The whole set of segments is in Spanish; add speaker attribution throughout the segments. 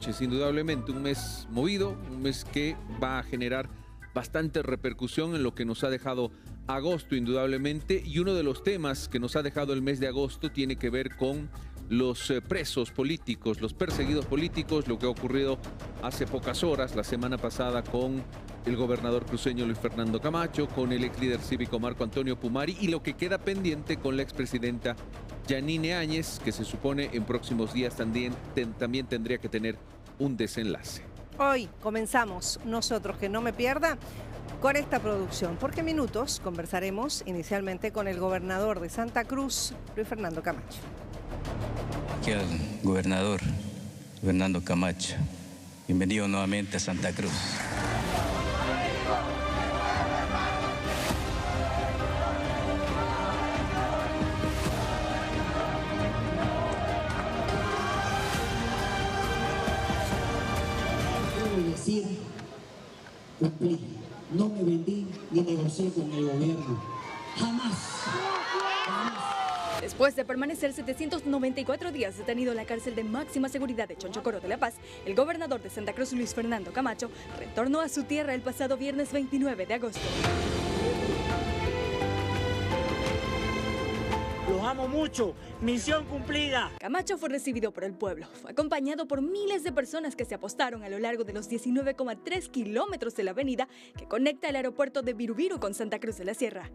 Speaker 1: noches, indudablemente un mes movido, un mes que va a generar bastante repercusión en lo que nos ha dejado agosto, indudablemente, y uno de los temas que nos ha dejado el mes de agosto tiene que ver con los presos políticos, los perseguidos políticos, lo que ha ocurrido hace pocas horas, la semana pasada, con el gobernador cruceño Luis Fernando Camacho, con el ex líder cívico Marco Antonio Pumari, y lo que queda pendiente con la expresidenta Yanine Áñez, que se supone en próximos días también tendría que tener un desenlace.
Speaker 2: Hoy comenzamos nosotros, que no me pierda, con esta producción, porque en minutos conversaremos inicialmente con el gobernador de Santa Cruz, Luis Fernando Camacho.
Speaker 3: Aquí al gobernador Fernando Camacho. Bienvenido nuevamente a Santa Cruz.
Speaker 4: Quiero decir, cumplí. No me vendí ni negocié con el gobierno. Jamás.
Speaker 5: Después de permanecer 794 días detenido en la cárcel de máxima seguridad de Chonchocoro de La Paz, el gobernador de Santa Cruz, Luis Fernando Camacho, retornó a su tierra el pasado viernes 29 de agosto.
Speaker 6: Los amo mucho. Misión cumplida.
Speaker 5: Camacho fue recibido por el pueblo. Fue acompañado por miles de personas que se apostaron a lo largo de los 19,3 kilómetros de la avenida que conecta el aeropuerto de Virubiru con Santa Cruz de la Sierra.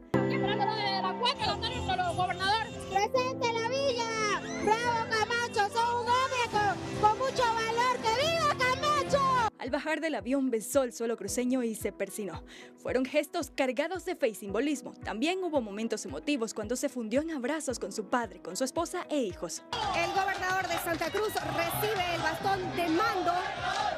Speaker 7: ¡Presente la villa! ¡Bravo, Camacho! ¡Sos un hombre con mucho valor! ¡Que viva Camacho!
Speaker 5: Al bajar del avión besó el suelo cruceño y se persinó. Fueron gestos cargados de fe y simbolismo. También hubo momentos emotivos cuando se fundió en abrazos con su padre, con su esposa e hijos.
Speaker 2: El gobernador de Santa Cruz recibe el bastón de mando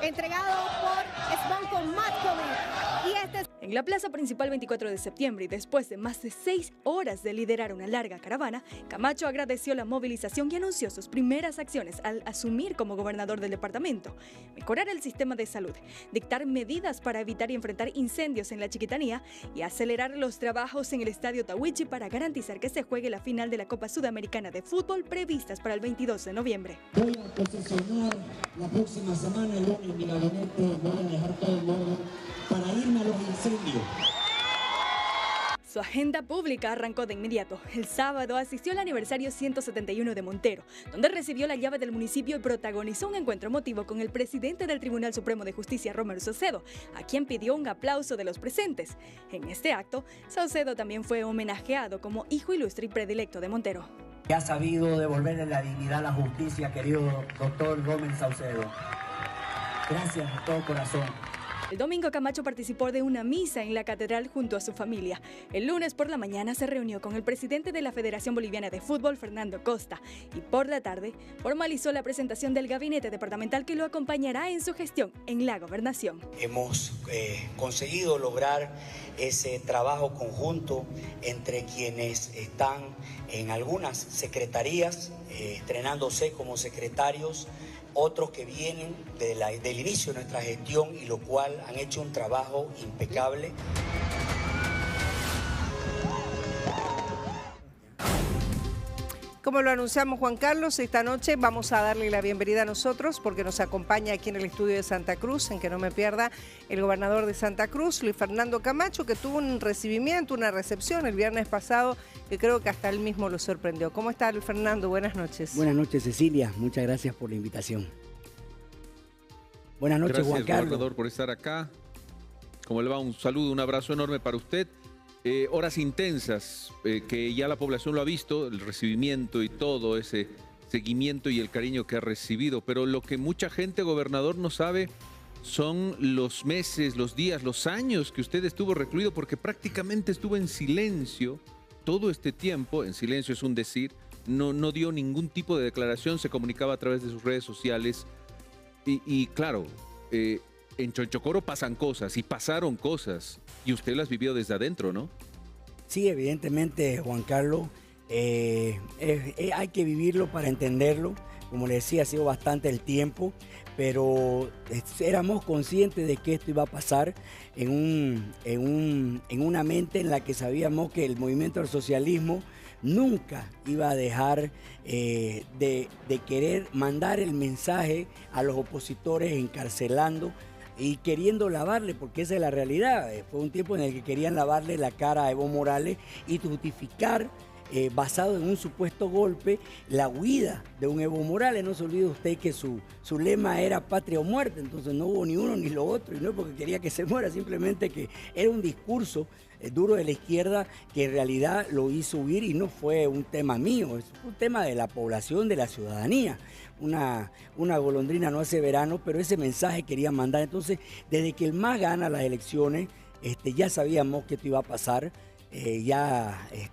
Speaker 2: entregado por Sbanco Matkovic.
Speaker 5: En la plaza principal 24 de septiembre y después de más de 6 horas de liderar una larga caravana, Camacho agradeció la movilización y anunció sus primeras acciones al asumir como gobernador del departamento: mejorar el sistema de salud, dictar medidas para evitar y enfrentar incendios en la Chiquitanía y acelerar los trabajos en el Estadio Tawichi para garantizar que se juegue la final de la Copa Sudamericana de Fútbol previstas para el 22 de noviembre.
Speaker 4: Voy a posesionar la próxima semana el lunes en mi gabinete. Voy a dejar todo en orden para irme a los incendios.
Speaker 5: Su agenda pública arrancó de inmediato. El sábado asistió al aniversario 171 de Montero, donde recibió la llave del municipio y protagonizó un encuentro emotivo con el presidente del Tribunal Supremo de Justicia, Romero Saucedo, a quien pidió un aplauso de los presentes. En este acto, Saucedo también fue homenajeado como hijo ilustre y predilecto de Montero.
Speaker 8: Que ha sabido devolverle la dignidad a la justicia, querido doctor Romero Saucedo. Gracias de todo corazón.
Speaker 5: El domingo Camacho participó de una misa en la catedral junto a su familia. El lunes por la mañana se reunió con el presidente de la Federación Boliviana de Fútbol, Fernando Costa, y por la tarde formalizó la presentación del gabinete departamental que lo acompañará en su gestión en la gobernación.
Speaker 9: Hemos conseguido lograr ese trabajo conjunto entre quienes están en algunas secretarías, estrenándose como secretarios, otros que vienen del inicio de nuestra gestión y lo cual han hecho un trabajo impecable.
Speaker 2: Como lo anunciamos, Juan Carlos, esta noche vamos a darle la bienvenida a nosotros porque nos acompaña aquí en el estudio de Santa Cruz, en que no me pierda, el gobernador de Santa Cruz, Luis Fernando Camacho, que tuvo un recibimiento, una recepción el viernes pasado que creo que hasta él mismo lo sorprendió. ¿Cómo está, Luis Fernando? Buenas noches.
Speaker 10: Buenas noches, Cecilia. Muchas gracias por la invitación. Buenas noches, Juan Carlos.
Speaker 1: Gracias, gobernador, por estar acá. ¿Cómo le va? Un saludo, un abrazo enorme para usted. Horas intensas, que ya la población lo ha visto, el recibimiento y todo ese seguimiento y el cariño que ha recibido. Pero lo que mucha gente, gobernador, no sabe son los meses, los días, los años que usted estuvo recluido, porque prácticamente estuvo en silencio todo este tiempo. En silencio es un decir, no dio ningún tipo de declaración, se comunicaba a través de sus redes sociales. Y claro, en Chonchocoro pasan cosas y pasaron cosas y usted las vivió desde adentro, ¿no?
Speaker 10: Sí, evidentemente, Juan Carlos, hay que vivirlo para entenderlo, como les decía, ha sido bastante el tiempo, pero éramos conscientes de que esto iba a pasar en una mente en la que sabíamos que el movimiento del socialismo nunca iba a dejar de querer mandar el mensaje a los opositores encarcelando y queriendo lavarle, porque esa es la realidad. Fue un tiempo en el que querían lavarle la cara a Evo Morales y justificar, basado en un supuesto golpe, la huida de un Evo Morales. No se olvide usted que su lema era patria o muerte, entonces no hubo ni uno ni lo otro, y no es porque quería que se muera, simplemente que era un discurso duro de la izquierda que en realidad lo hizo huir, y no fue un tema mío, es un tema de la población, de la ciudadanía. Una golondrina no hace verano, pero ese mensaje quería mandar. Entonces, desde que el MAS gana las elecciones, ya sabíamos que esto iba a pasar,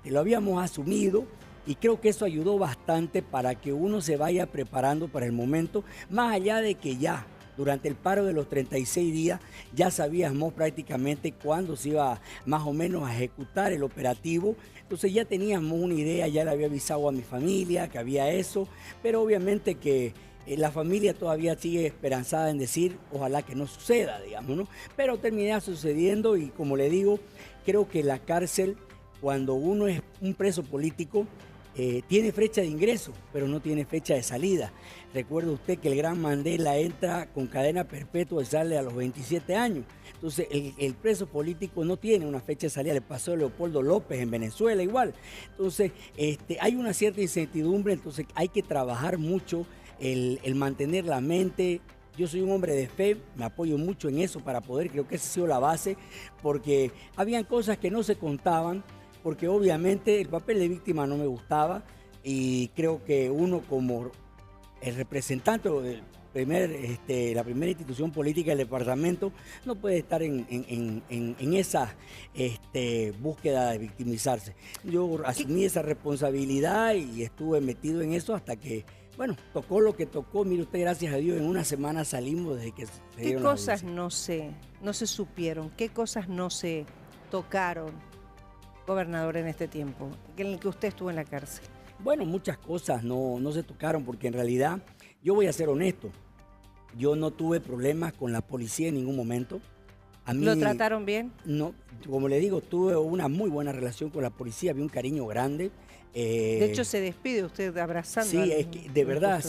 Speaker 10: lo habíamos asumido, y creo que eso ayudó bastante para que uno se vaya preparando para el momento, más allá de que ya durante el paro de los 36 días ya sabíamos prácticamente cuándo se iba más o menos a ejecutar el operativo. Entonces ya teníamos una idea, ya le había avisado a mi familia que había eso, pero obviamente que la familia todavía sigue esperanzada en decir, ojalá que no suceda, digamos, ¿no? Pero termina sucediendo, y como le digo, creo que la cárcel, cuando uno es un preso político, tiene fecha de ingreso, pero no tiene fecha de salida. Recuerde usted que el gran Mandela entra con cadena perpetua y sale a los 27 años. Entonces, el preso político no tiene una fecha de salida. Le pasó a Leopoldo López en Venezuela igual. Entonces, hay una cierta incertidumbre, entonces hay que trabajar mucho el mantener la mente. Yo soy un hombre de fe, me apoyo mucho en eso para poder, creo que esa ha sido la base, porque habían cosas que no se contaban, porque obviamente el papel de víctima no me gustaba, y creo que uno como el representante del la primera institución política del departamento no puede estar en esa búsqueda de victimizarse. Yo asumí esa responsabilidad y estuve metido en eso hasta que, bueno, tocó lo que tocó. Mire usted, gracias a Dios, en una semana salimos desde que se dieron las
Speaker 2: cosas no se supieron? ¿Qué cosas no se tocaron, gobernador, en este tiempo en el que usted estuvo en la cárcel?
Speaker 10: Bueno, muchas cosas no se tocaron, porque en realidad, yo voy a ser honesto, yo no tuve problemas con la policía en ningún momento. A mí,
Speaker 2: ¿lo trataron bien?
Speaker 10: No, como le digo, tuve una muy buena relación con la policía, había un cariño grande.
Speaker 2: De hecho, se despide usted abrazando.
Speaker 10: Sí, es que de verdad ha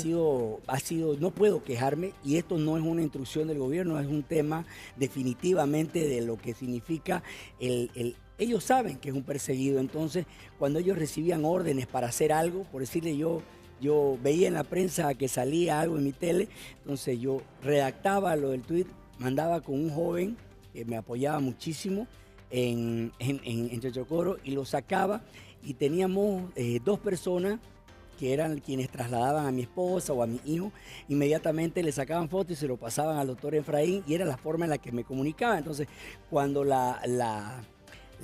Speaker 10: sido, no puedo quejarme, y esto no es una instrucción del gobierno, es un tema definitivamente de lo que significa ellos saben que es un perseguido. Entonces, cuando ellos recibían órdenes para hacer algo, por decirle, yo veía en la prensa que salía algo en mi tele, entonces yo redactaba lo del tuit, mandaba con un joven que me apoyaba muchísimo en Chochocoro, y lo sacaba, y teníamos 2 personas que eran quienes trasladaban a mi esposa o a mi hijo. Inmediatamente le sacaban fotos y se lo pasaban al doctor Efraín, y era la forma en la que me comunicaba. Entonces, cuando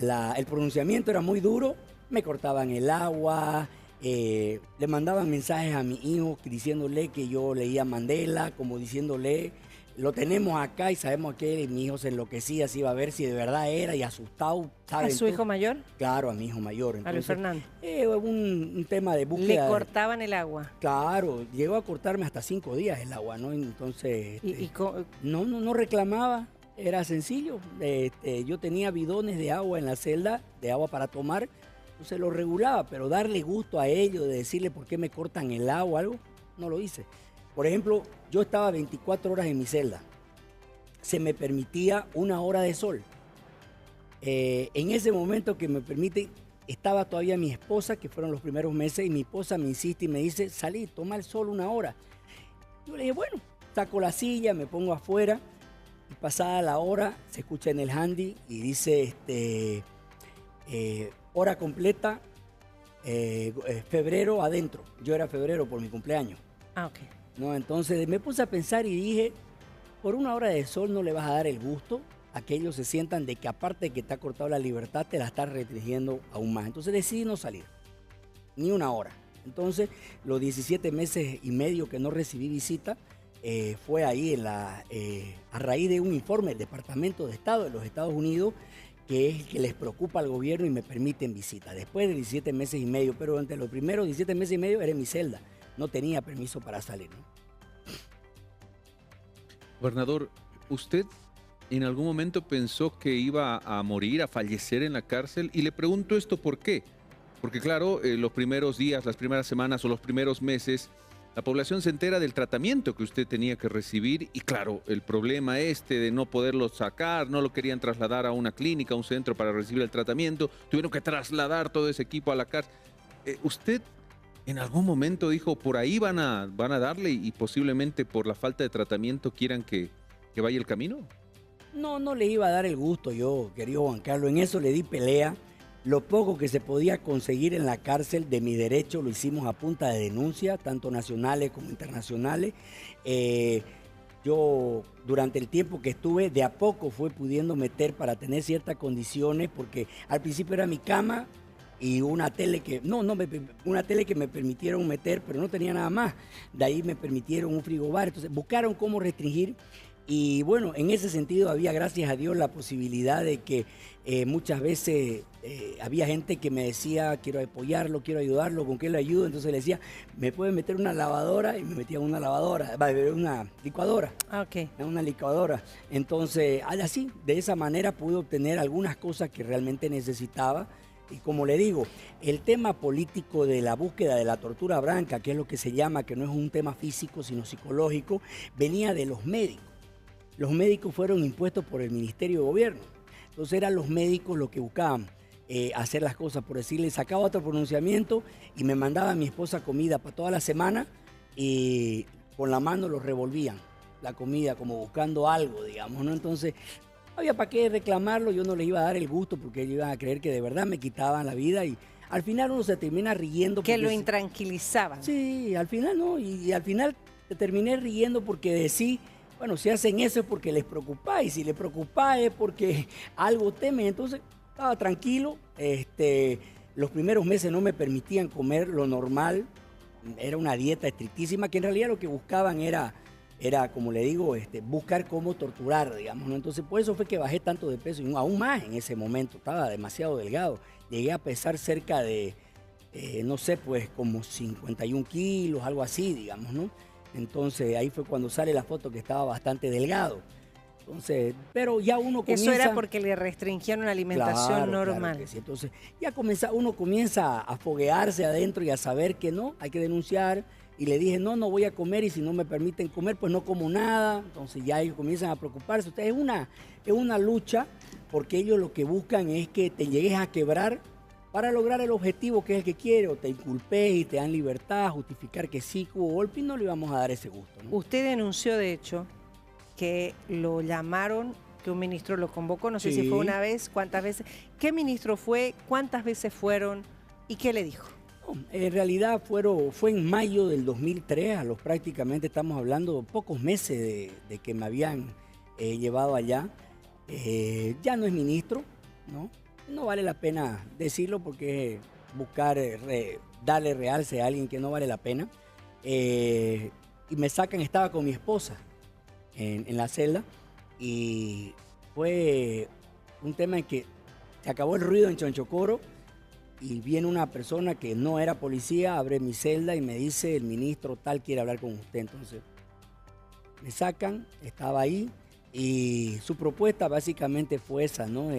Speaker 10: el pronunciamiento era muy duro, me cortaban el agua, le mandaban mensajes a mi hijo diciéndole que yo leía Mandela, como diciéndole, lo tenemos acá y sabemos que mi hijo se enloquecía, se iba a ver si de verdad era, y asustado.
Speaker 2: ¿A su hijo mayor?
Speaker 10: Claro, a mi hijo mayor. Entonces,
Speaker 2: a Luis Fernando.
Speaker 10: Un tema de búsqueda.
Speaker 2: ¿Le cortaban el agua?
Speaker 10: Claro, llegó a cortarme hasta 5 días el agua, ¿no? Entonces, no reclamaba. Era sencillo, yo tenía bidones de agua en la celda, de agua para tomar, entonces lo regulaba, pero darle gusto a ellos, de decirle por qué me cortan el agua o algo, no lo hice. Por ejemplo, yo estaba 24 horas en mi celda, se me permitía 1 hora de sol. En ese momento que me permite, estaba todavía mi esposa, que fueron los primeros meses, y mi esposa me insiste y me dice, salí, toma el sol 1 hora. Yo le dije, bueno, saco la silla, me pongo afuera. Y pasada la hora, se escucha en el handy y dice, hora completa, febrero adentro. Yo era febrero por mi cumpleaños.
Speaker 2: Ah, ok.
Speaker 10: No, entonces me puse a pensar y dije, por 1 hora de sol no le vas a dar el gusto a que ellos se sientan de que, aparte de que te ha cortado la libertad, te la estás restringiendo aún más. Entonces decidí no salir, ni 1 hora. Entonces, los 17 meses y medio que no recibí visita, fue ahí a raíz de un informe del Departamento de Estado de los Estados Unidos, que es que les preocupa al gobierno y me permiten visita. Después de 17 meses y medio, pero durante los primeros 17 meses y medio era en mi celda. no tenía permiso para salir, ¿no?
Speaker 1: Gobernador, ¿usted en algún momento pensó que iba a morir, a fallecer en la cárcel? Y le pregunto esto ¿por qué? Porque claro, los primeros días, las primeras semanas o los primeros meses, la población se entera del tratamiento que usted tenía que recibir y claro, el problema de no poderlo sacar, no lo querían trasladar a una clínica, a un centro para recibir el tratamiento, tuvieron que trasladar todo ese equipo a la cárcel. ¿Usted en algún momento dijo, por ahí van a darle y posiblemente por la falta de tratamiento quieran que vaya el camino?
Speaker 10: No le iba a dar el gusto yo, querido Juan Carlos, en eso le di pelea. Lo poco que se podía conseguir en la cárcel de mi derecho lo hicimos a punta de denuncia, tanto nacionales como internacionales. Yo durante el tiempo que estuve, de a poco fue pudiendo meter para tener ciertas condiciones, porque al principio era mi cama y una tele que, una tele que me permitieron meter, pero no tenía nada más. De ahí me permitieron un frigobar, entonces buscaron cómo restringir. Y bueno, en ese sentido había, gracias a Dios, la posibilidad de que muchas veces había gente que me decía, quiero apoyarlo, quiero ayudarlo, ¿con qué le ayudo? Entonces le decía, ¿me pueden meter una lavadora? Y me metían una lavadora, una licuadora.
Speaker 2: Okay.
Speaker 10: Una licuadora. Entonces, así, de esa manera pude obtener algunas cosas que realmente necesitaba. Y como le digo, el tema político de la búsqueda de la tortura branca, que es lo que se llama, que no es un tema físico, sino psicológico, venía de los médicos. Los médicos fueron impuestos por el Ministerio de Gobierno. Entonces eran los médicos los que buscaban hacer las cosas. Por decirle, sacaba otro pronunciamiento y me mandaba a mi esposa comida para toda la semana y con la mano lo revolvían, la comida, como buscando algo, digamos, ¿no? Entonces, no había para qué reclamarlo, yo no les iba a dar el gusto porque ellos iban a creer que de verdad me quitaban la vida y al final uno se termina riendo.
Speaker 2: Que lo intranquilizaban.
Speaker 10: Sí, al final no, y al final te terminé riendo porque decí, bueno, si hacen eso es porque les preocupa y si les preocupa es porque algo temen. Entonces estaba tranquilo. Los primeros meses no me permitían comer lo normal. Era una dieta estrictísima que en realidad lo que buscaban era como le digo, buscar cómo torturar, digamos, ¿no? Entonces por eso fue que bajé tanto de peso y aún más en ese momento. Estaba demasiado delgado. Llegué a pesar cerca de, no sé, pues como 51 kilos, algo así, digamos, ¿no? Entonces ahí fue cuando sale la foto que estaba bastante delgado. Entonces, pero ya uno comienza...
Speaker 2: Eso era porque le restringían una alimentación normal.
Speaker 10: Claro que sí. Entonces ya uno comienza a foguearse adentro y a saber que no, hay que denunciar. Y le dije, no voy a comer y si no me permiten comer, pues no como nada. Entonces ya ellos comienzan a preocuparse. Entonces es una lucha porque ellos lo que buscan es que te llegues a quebrar para lograr el objetivo que es el que quiere, o te inculpes y te dan libertad, justificar que sí hubo golpe y no le íbamos a dar ese gusto, ¿no?
Speaker 2: Usted denunció, de hecho, que lo llamaron, que un ministro lo convocó, no sé si fue una vez, cuántas veces. ¿Qué ministro fue? ¿Cuántas veces fueron? ¿Y qué le dijo?
Speaker 10: No, en realidad fue en mayo del 2003, prácticamente estamos hablando pocos meses de que me habían llevado allá. Ya no es ministro, ¿no? No vale la pena decirlo porque buscar darle realce a alguien que no vale la pena. Y me sacan, estaba con mi esposa en la celda y fue un tema en que se acabó el ruido en Chonchocoro y viene una persona que no era policía, abre mi celda y me dice, el ministro tal quiere hablar con usted. Entonces me sacan, estaba ahí y su propuesta básicamente fue esa, ¿no?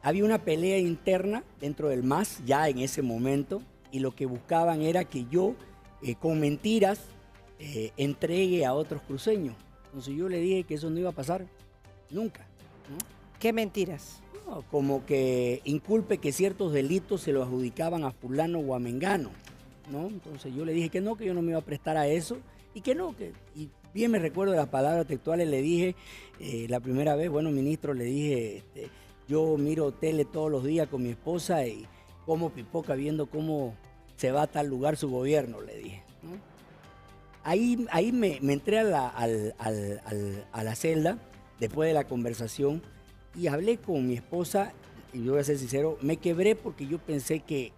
Speaker 10: Había una pelea interna dentro del MAS ya en ese momento y lo que buscaban era que yo con mentiras entregue a otros cruceños. Entonces yo le dije que eso no iba a pasar nunca, ¿no?
Speaker 2: ¿Qué mentiras?
Speaker 10: No, como que inculpe que ciertos delitos se los adjudicaban a fulano o a mengano, ¿no? Entonces yo le dije que yo no me iba a prestar a eso y que no, y bien me recuerdo de las palabras textuales, le dije la primera vez, bueno, ministro, le dije... yo miro tele todos los días con mi esposa y como pipoca viendo cómo se va a tal lugar su gobierno, le dije, ¿no? Ahí me entré a la celda después de la conversación y hablé con mi esposa y yo voy a ser sincero, me quebré porque yo pensé que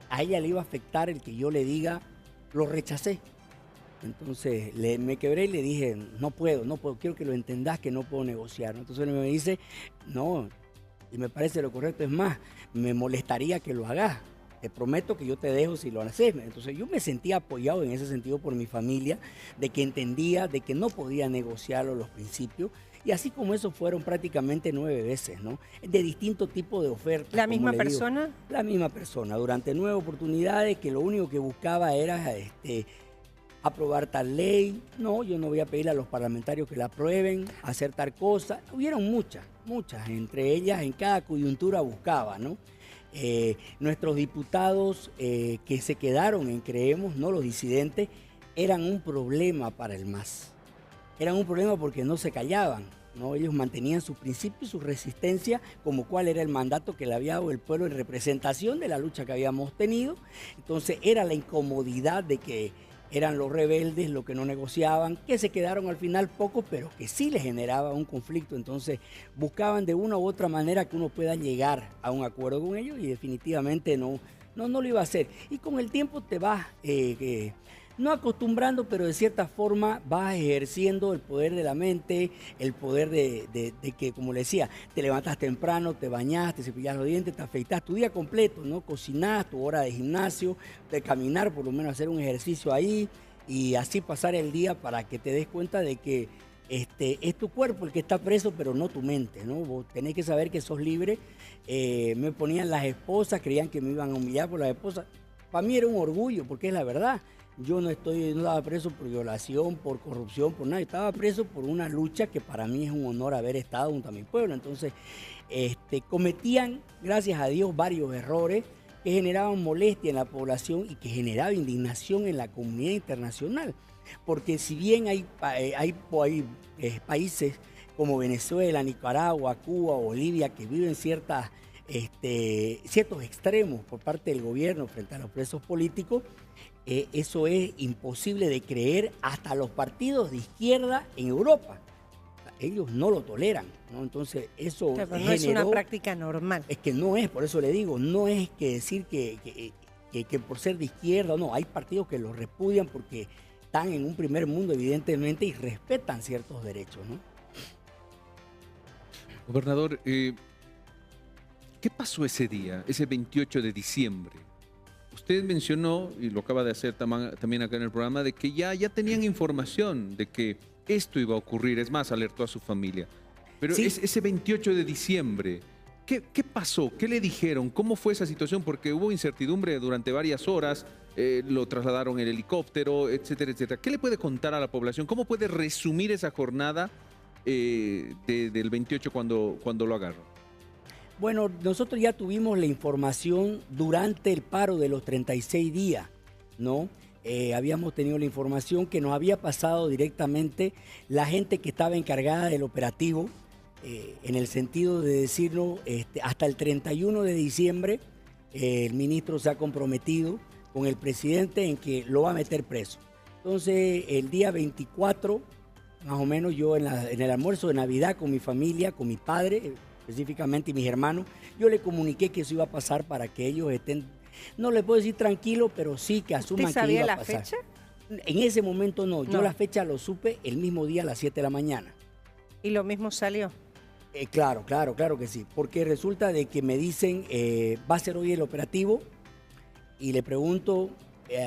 Speaker 10: a ella le iba a afectar el que yo le diga, lo rechacé. Entonces me quebré y le dije, no puedo, quiero que lo entendas que no puedo negociar, ¿no? Entonces él me dice, no, y me parece lo correcto, es más, me molestaría que lo hagas. te prometo que yo te dejo si lo haces. Entonces yo me sentía apoyado en ese sentido por mi familia, de que entendía de que no podía negociarlo los principios. Y así como eso fueron prácticamente 9 veces, ¿no? De distintos tipos de ofertas.
Speaker 2: ¿La misma persona?
Speaker 10: La misma persona, durante 9 oportunidades, que lo único que buscaba era aprobar tal ley. No, yo no voy a pedirle a los parlamentarios que la aprueben, hacer tal cosa. Hubieron muchas, entre ellas en cada coyuntura buscaba, ¿no? Nuestros diputados que se quedaron en Creemos, no los disidentes, eran un problema para el MAS. Eran un problema porque no se callaban, ¿no? Ellos mantenían sus principios y su resistencia, como cuál era el mandato que le había dado el pueblo en representación de la lucha que habíamos tenido. Entonces era la incomodidad de que eran los rebeldes los que no negociaban, que se quedaron al final pocos, pero que sí les generaba un conflicto. Entonces buscaban de una u otra manera que uno pueda llegar a un acuerdo con ellos y definitivamente no lo iba a hacer. Y con el tiempo te vas no acostumbrando, pero de cierta forma vas ejerciendo el poder de la mente, el poder de que, como le decía, te levantas temprano, te bañas, te cepillas los dientes, te afeitas tu día completo, ¿no? Cocinás, tu hora de gimnasio, de caminar, por lo menos hacer un ejercicio ahí y así pasar el día para que te des cuenta de que es tu cuerpo el que está preso, pero no tu mente, ¿no? Vos tenés que saber que sos libre. Me ponían las esposas, creían que me iban a humillar por las esposas. Para mí era un orgullo, porque es la verdad. Yo no estaba preso por violación, por corrupción, por nada. Estaba preso por una lucha que para mí es un honor haber estado junto a mi pueblo. Entonces, cometían, gracias a Dios, varios errores que generaban molestia en la población y que generaban indignación en la comunidad internacional. Porque si bien hay países como Venezuela, Nicaragua, Cuba, Bolivia, que viven ciertos extremos por parte del gobierno frente a los presos políticos, eso es imposible de creer hasta los partidos de izquierda en Europa. Ellos no lo toleran, ¿no? Entonces eso
Speaker 2: pero no es una práctica normal.
Speaker 10: Es que no es, por eso le digo, no es que decir que por ser de izquierda, no, hay partidos que lo repudian porque están en un primer mundo evidentemente y respetan ciertos derechos, ¿no?
Speaker 1: Gobernador, ¿qué pasó ese día, ese 28 de diciembre? Usted mencionó, y lo acaba de hacer también acá en el programa, de que ya tenían información de que esto iba a ocurrir. Es más, alertó a su familia. Pero sí, ese 28 de diciembre, ¿qué pasó? ¿Qué le dijeron? ¿Cómo fue esa situación? Porque hubo incertidumbre durante varias horas, lo trasladaron en helicóptero, etcétera, etcétera. ¿Qué le puede contar a la población? ¿Cómo puede resumir esa jornada del 28 cuando lo agarró?
Speaker 10: Bueno, nosotros ya tuvimos la información durante el paro de los 36 días, ¿no? Habíamos tenido la información que nos había pasado directamente la gente que estaba encargada del operativo, en el sentido de decirnos, hasta el 31 de diciembre, el ministro se ha comprometido con el presidente en que lo va a meter preso. Entonces, el día 24, más o menos, yo en el almuerzo de Navidad con mi familia, con mi padre, específicamente y mis hermanos, yo le comuniqué que eso iba a pasar para que ellos estén, no les puedo decir tranquilos, pero sí que asuman que iba a pasar.
Speaker 2: ¿Usted sabía la fecha?
Speaker 10: En ese momento no, yo la fecha lo supe el mismo día a las 7 de la mañana.
Speaker 2: ¿Y lo mismo salió?
Speaker 10: Claro que sí, porque resulta de que me dicen, va a ser hoy el operativo, y le pregunto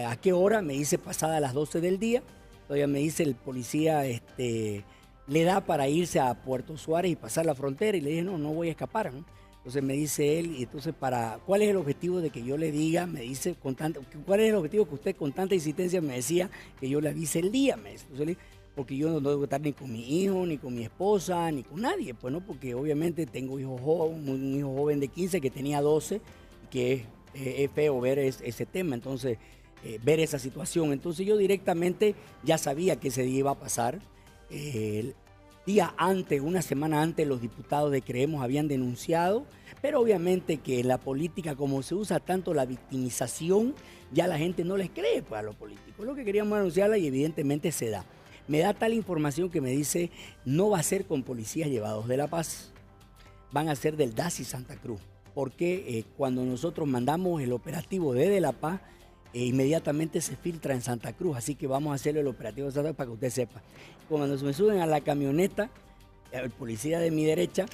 Speaker 10: a qué hora, me dice pasada las 12 del día, todavía me dice el policía, le da para irse a Puerto Suárez y pasar la frontera, y le dije, no voy a escapar, ¿no? Entonces me dice él, y entonces ¿cuál es el objetivo de que yo le diga? Me dice, ¿cuál es el objetivo que usted con tanta insistencia me decía que yo le avise el día? Me dice, entonces, porque yo no debo estar ni con mi hijo, ni con mi esposa, ni con nadie, pues no, porque obviamente tengo un hijo joven de 15 que tenía 12, que es feo ver ese tema, entonces ver esa situación. Entonces yo directamente ya sabía que ese día iba a pasar. El día antes, una semana antes, los diputados de Creemos habían denunciado, pero obviamente que en la política, como se usa tanto la victimización, ya la gente no les cree pues, a los políticos. Lo que queríamos anunciarla y evidentemente se da. Me da tal información que me dice, no va a ser con policías llevados de La Paz, van a ser del DACI Santa Cruz, porque cuando nosotros mandamos el operativo desde La Paz, inmediatamente se filtra en Santa Cruz, así que vamos a hacer el operativo de Santa Cruz para que usted sepa. Cuando me suben a la camioneta, el policía de mi derecha,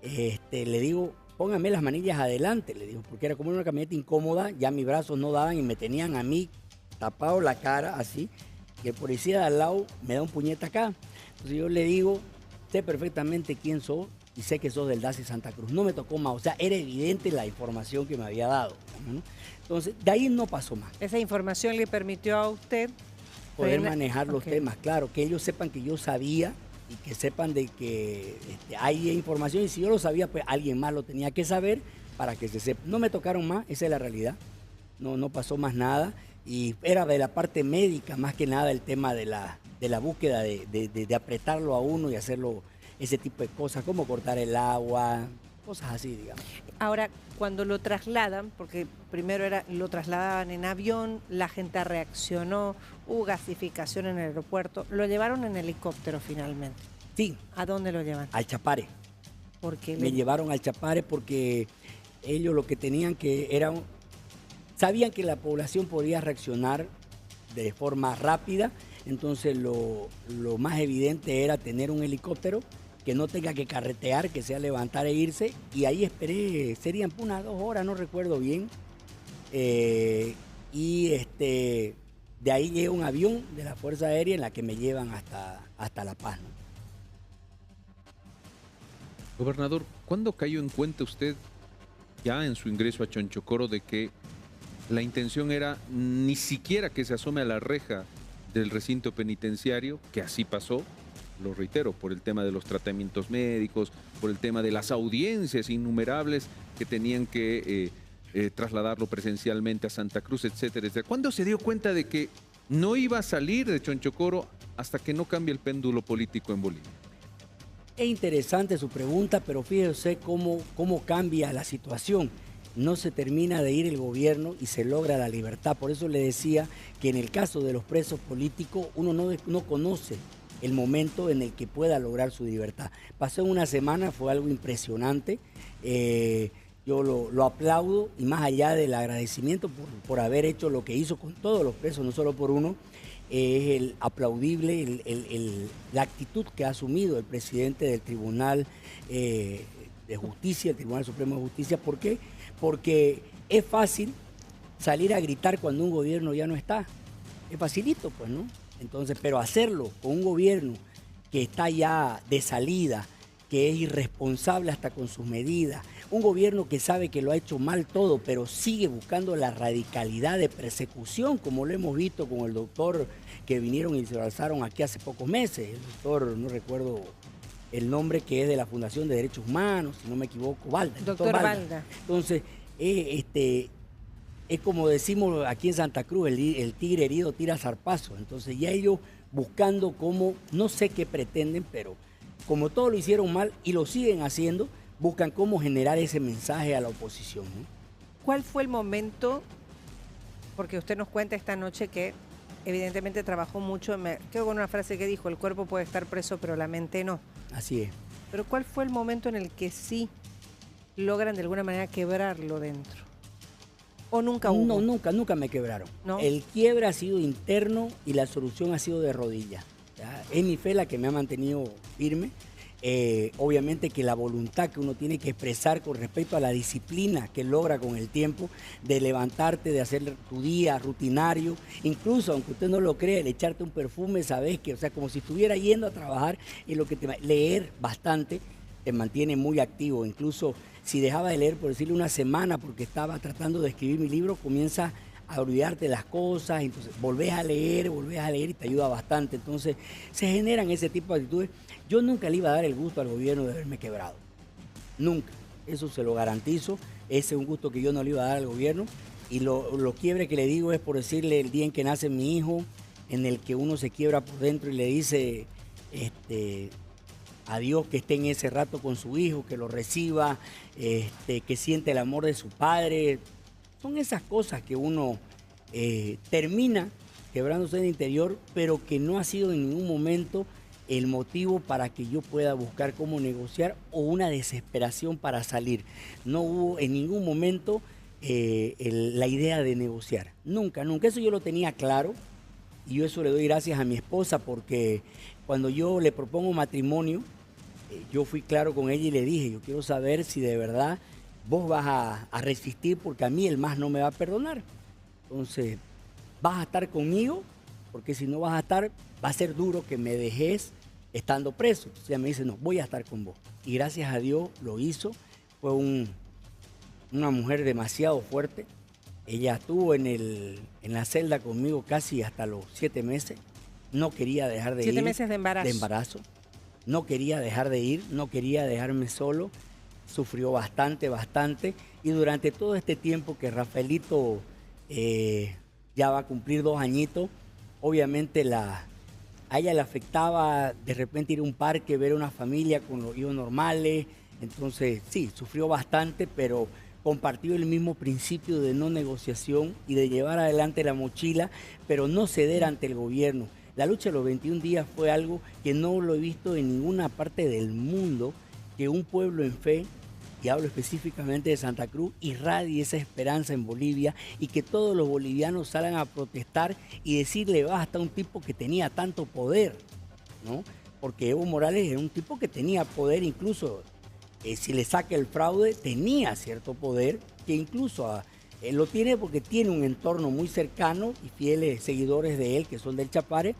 Speaker 10: le digo, póngame las manillas adelante, le digo, porque era como una camioneta incómoda, ya mis brazos no daban y me tenían a mí tapado la cara así, y el policía de al lado me da un puñete acá. Entonces yo le digo, sé perfectamente quién sos y sé que sos del DACI Santa Cruz. No me tocó más, o sea, era evidente la información que me había dado, ¿no? Entonces, de ahí no pasó más.
Speaker 2: Esa información le permitió a usted
Speaker 10: poder manejar los temas, claro, que ellos sepan que yo sabía y que sepan de que hay información, y si yo lo sabía, pues alguien más lo tenía que saber para que se sepa. No me tocaron más, esa es la realidad, no pasó más nada, y era de la parte médica más que nada el tema de la búsqueda de apretarlo a uno y hacerlo, ese tipo de cosas, como cortar el agua, cosas así, digamos.
Speaker 2: Ahora, cuando lo trasladan, porque primero lo trasladaban en avión, la gente reaccionó, hubo gasificación en el aeropuerto, lo llevaron en helicóptero finalmente.
Speaker 10: Sí.
Speaker 2: ¿A dónde lo llevan?
Speaker 10: Al Chapare.
Speaker 2: ¿Por qué?
Speaker 10: Me llevaron al Chapare porque ellos lo que tenían que era, sabían que la población podía reaccionar de forma rápida, entonces lo más evidente era tener un helicóptero que no tenga que carretear, que sea levantar e irse, y ahí esperé, serían unas 2 horas, no recuerdo bien, y de ahí llega un avión de la Fuerza Aérea en la que me llevan hasta La Paz, ¿no?
Speaker 1: Gobernador, ¿cuándo cayó en cuenta usted, ya en su ingreso a Chonchocoro, de que la intención era ni siquiera que se asome a la reja del recinto penitenciario, que así pasó? Lo reitero, por el tema de los tratamientos médicos, por el tema de las audiencias innumerables que tenían que trasladarlo presencialmente a Santa Cruz, etcétera, etcétera. ¿Cuándo se dio cuenta de que no iba a salir de Chonchocoro hasta que no cambie el péndulo político en Bolivia?
Speaker 10: Es interesante su pregunta, pero fíjese cómo cambia la situación. No se termina de ir el gobierno y se logra la libertad. Por eso le decía que en el caso de los presos políticos uno no conoce el momento en el que pueda lograr su libertad. Pasó en una semana, fue algo impresionante. Yo lo aplaudo, y más allá del agradecimiento por haber hecho lo que hizo con todos los presos, no solo por uno, es el aplaudible la actitud que ha asumido el presidente del Tribunal de Justicia, el Tribunal Supremo de Justicia. ¿Por qué? Porque es fácil salir a gritar cuando un gobierno ya no está. Es facilito, pues, ¿no? Entonces, pero hacerlo con un gobierno que está ya de salida, que es irresponsable hasta con sus medidas, un gobierno que sabe que lo ha hecho mal todo, pero sigue buscando la radicalidad de persecución, como lo hemos visto con el doctor que vinieron y se lo alzaron aquí hace pocos meses, el doctor, no recuerdo el nombre, que es de la Fundación de Derechos Humanos, si no me equivoco, Balda.
Speaker 2: Doctor Balda.
Speaker 10: Entonces, es como decimos aquí en Santa Cruz, el tigre herido tira zarpazo. Entonces ya ellos buscando cómo, no sé qué pretenden, pero como todo lo hicieron mal y lo siguen haciendo, buscan cómo generar ese mensaje a la oposición, ¿no?
Speaker 2: ¿Cuál fue el momento? Porque usted nos cuenta esta noche que evidentemente trabajó mucho, quedo con una frase que dijo, el cuerpo puede estar preso pero la mente no.
Speaker 10: Así es.
Speaker 2: Pero ¿cuál fue el momento en el que sí logran de alguna manera quebrarlo dentro? ¿O nunca hubo?
Speaker 10: No, nunca me quebraron.
Speaker 2: ¿No?
Speaker 10: El quiebre ha sido interno y la solución ha sido de rodillas. Es mi fe la que me ha mantenido firme. Obviamente que la voluntad que uno tiene que expresar con respecto a la disciplina que logra con el tiempo, de levantarte, de hacer tu día rutinario, incluso aunque usted no lo crea, el echarte un perfume, sabes que, o sea, como si estuviera yendo a trabajar, es lo que leer bastante te mantiene muy activo. Incluso si dejaba de leer, por decirle, una semana porque estaba tratando de escribir mi libro, comienza a olvidarte de las cosas, entonces volvés a leer y te ayuda bastante. Entonces se generan ese tipo de actitudes. Yo nunca le iba a dar el gusto al gobierno de haberme quebrado, nunca, eso se lo garantizo. Ese es un gusto que yo no le iba a dar al gobierno, y lo quiebre que le digo es por decirle el día en que nace mi hijo, en el que uno se quiebra por dentro y le dice a Dios que esté en ese rato con su hijo, que lo reciba, que siente el amor de su padre. Son esas cosas que uno termina quebrándose en el interior, pero que no ha sido en ningún momento el motivo para que yo pueda buscar cómo negociar o una desesperación para salir. No hubo en ningún momento la idea de negociar. Nunca. Eso yo lo tenía claro, y yo eso le doy gracias a mi esposa, porque cuando yo le propongo matrimonio, yo fui claro con ella y le dije, yo quiero saber si de verdad vos vas a resistir porque a mí el MAS no me va a perdonar. Entonces, vas a estar conmigo, porque si no vas a estar, va a ser duro que me dejes estando preso. Entonces ella me dice, no, voy a estar con vos. Y gracias a Dios lo hizo. Fue una mujer demasiado fuerte. Ella estuvo en la celda conmigo casi hasta los 7 meses. No quería dejar de ir.
Speaker 2: 7 meses de embarazo.
Speaker 10: De embarazo. No quería dejar de ir, no quería dejarme solo. Sufrió bastante, bastante. Y durante todo este tiempo que Rafaelito ya va a cumplir 2 añitos, obviamente a ella le afectaba de repente ir a un parque, ver a una familia con los hijos normales. Entonces, sí, sufrió bastante, pero compartió el mismo principio de no negociación y de llevar adelante la mochila, pero no ceder ante el gobierno. La lucha de los 21 días fue algo que no lo he visto en ninguna parte del mundo, que un pueblo en fe, y hablo específicamente de Santa Cruz, irradie esa esperanza en Bolivia y que todos los bolivianos salgan a protestar y decirle basta a un tipo que tenía tanto poder, ¿no? Porque Evo Morales era un tipo que tenía poder, incluso si le saca el fraude, tenía cierto poder, que incluso lo tiene porque tiene un entorno muy cercano y fieles seguidores de él que son del Chapare,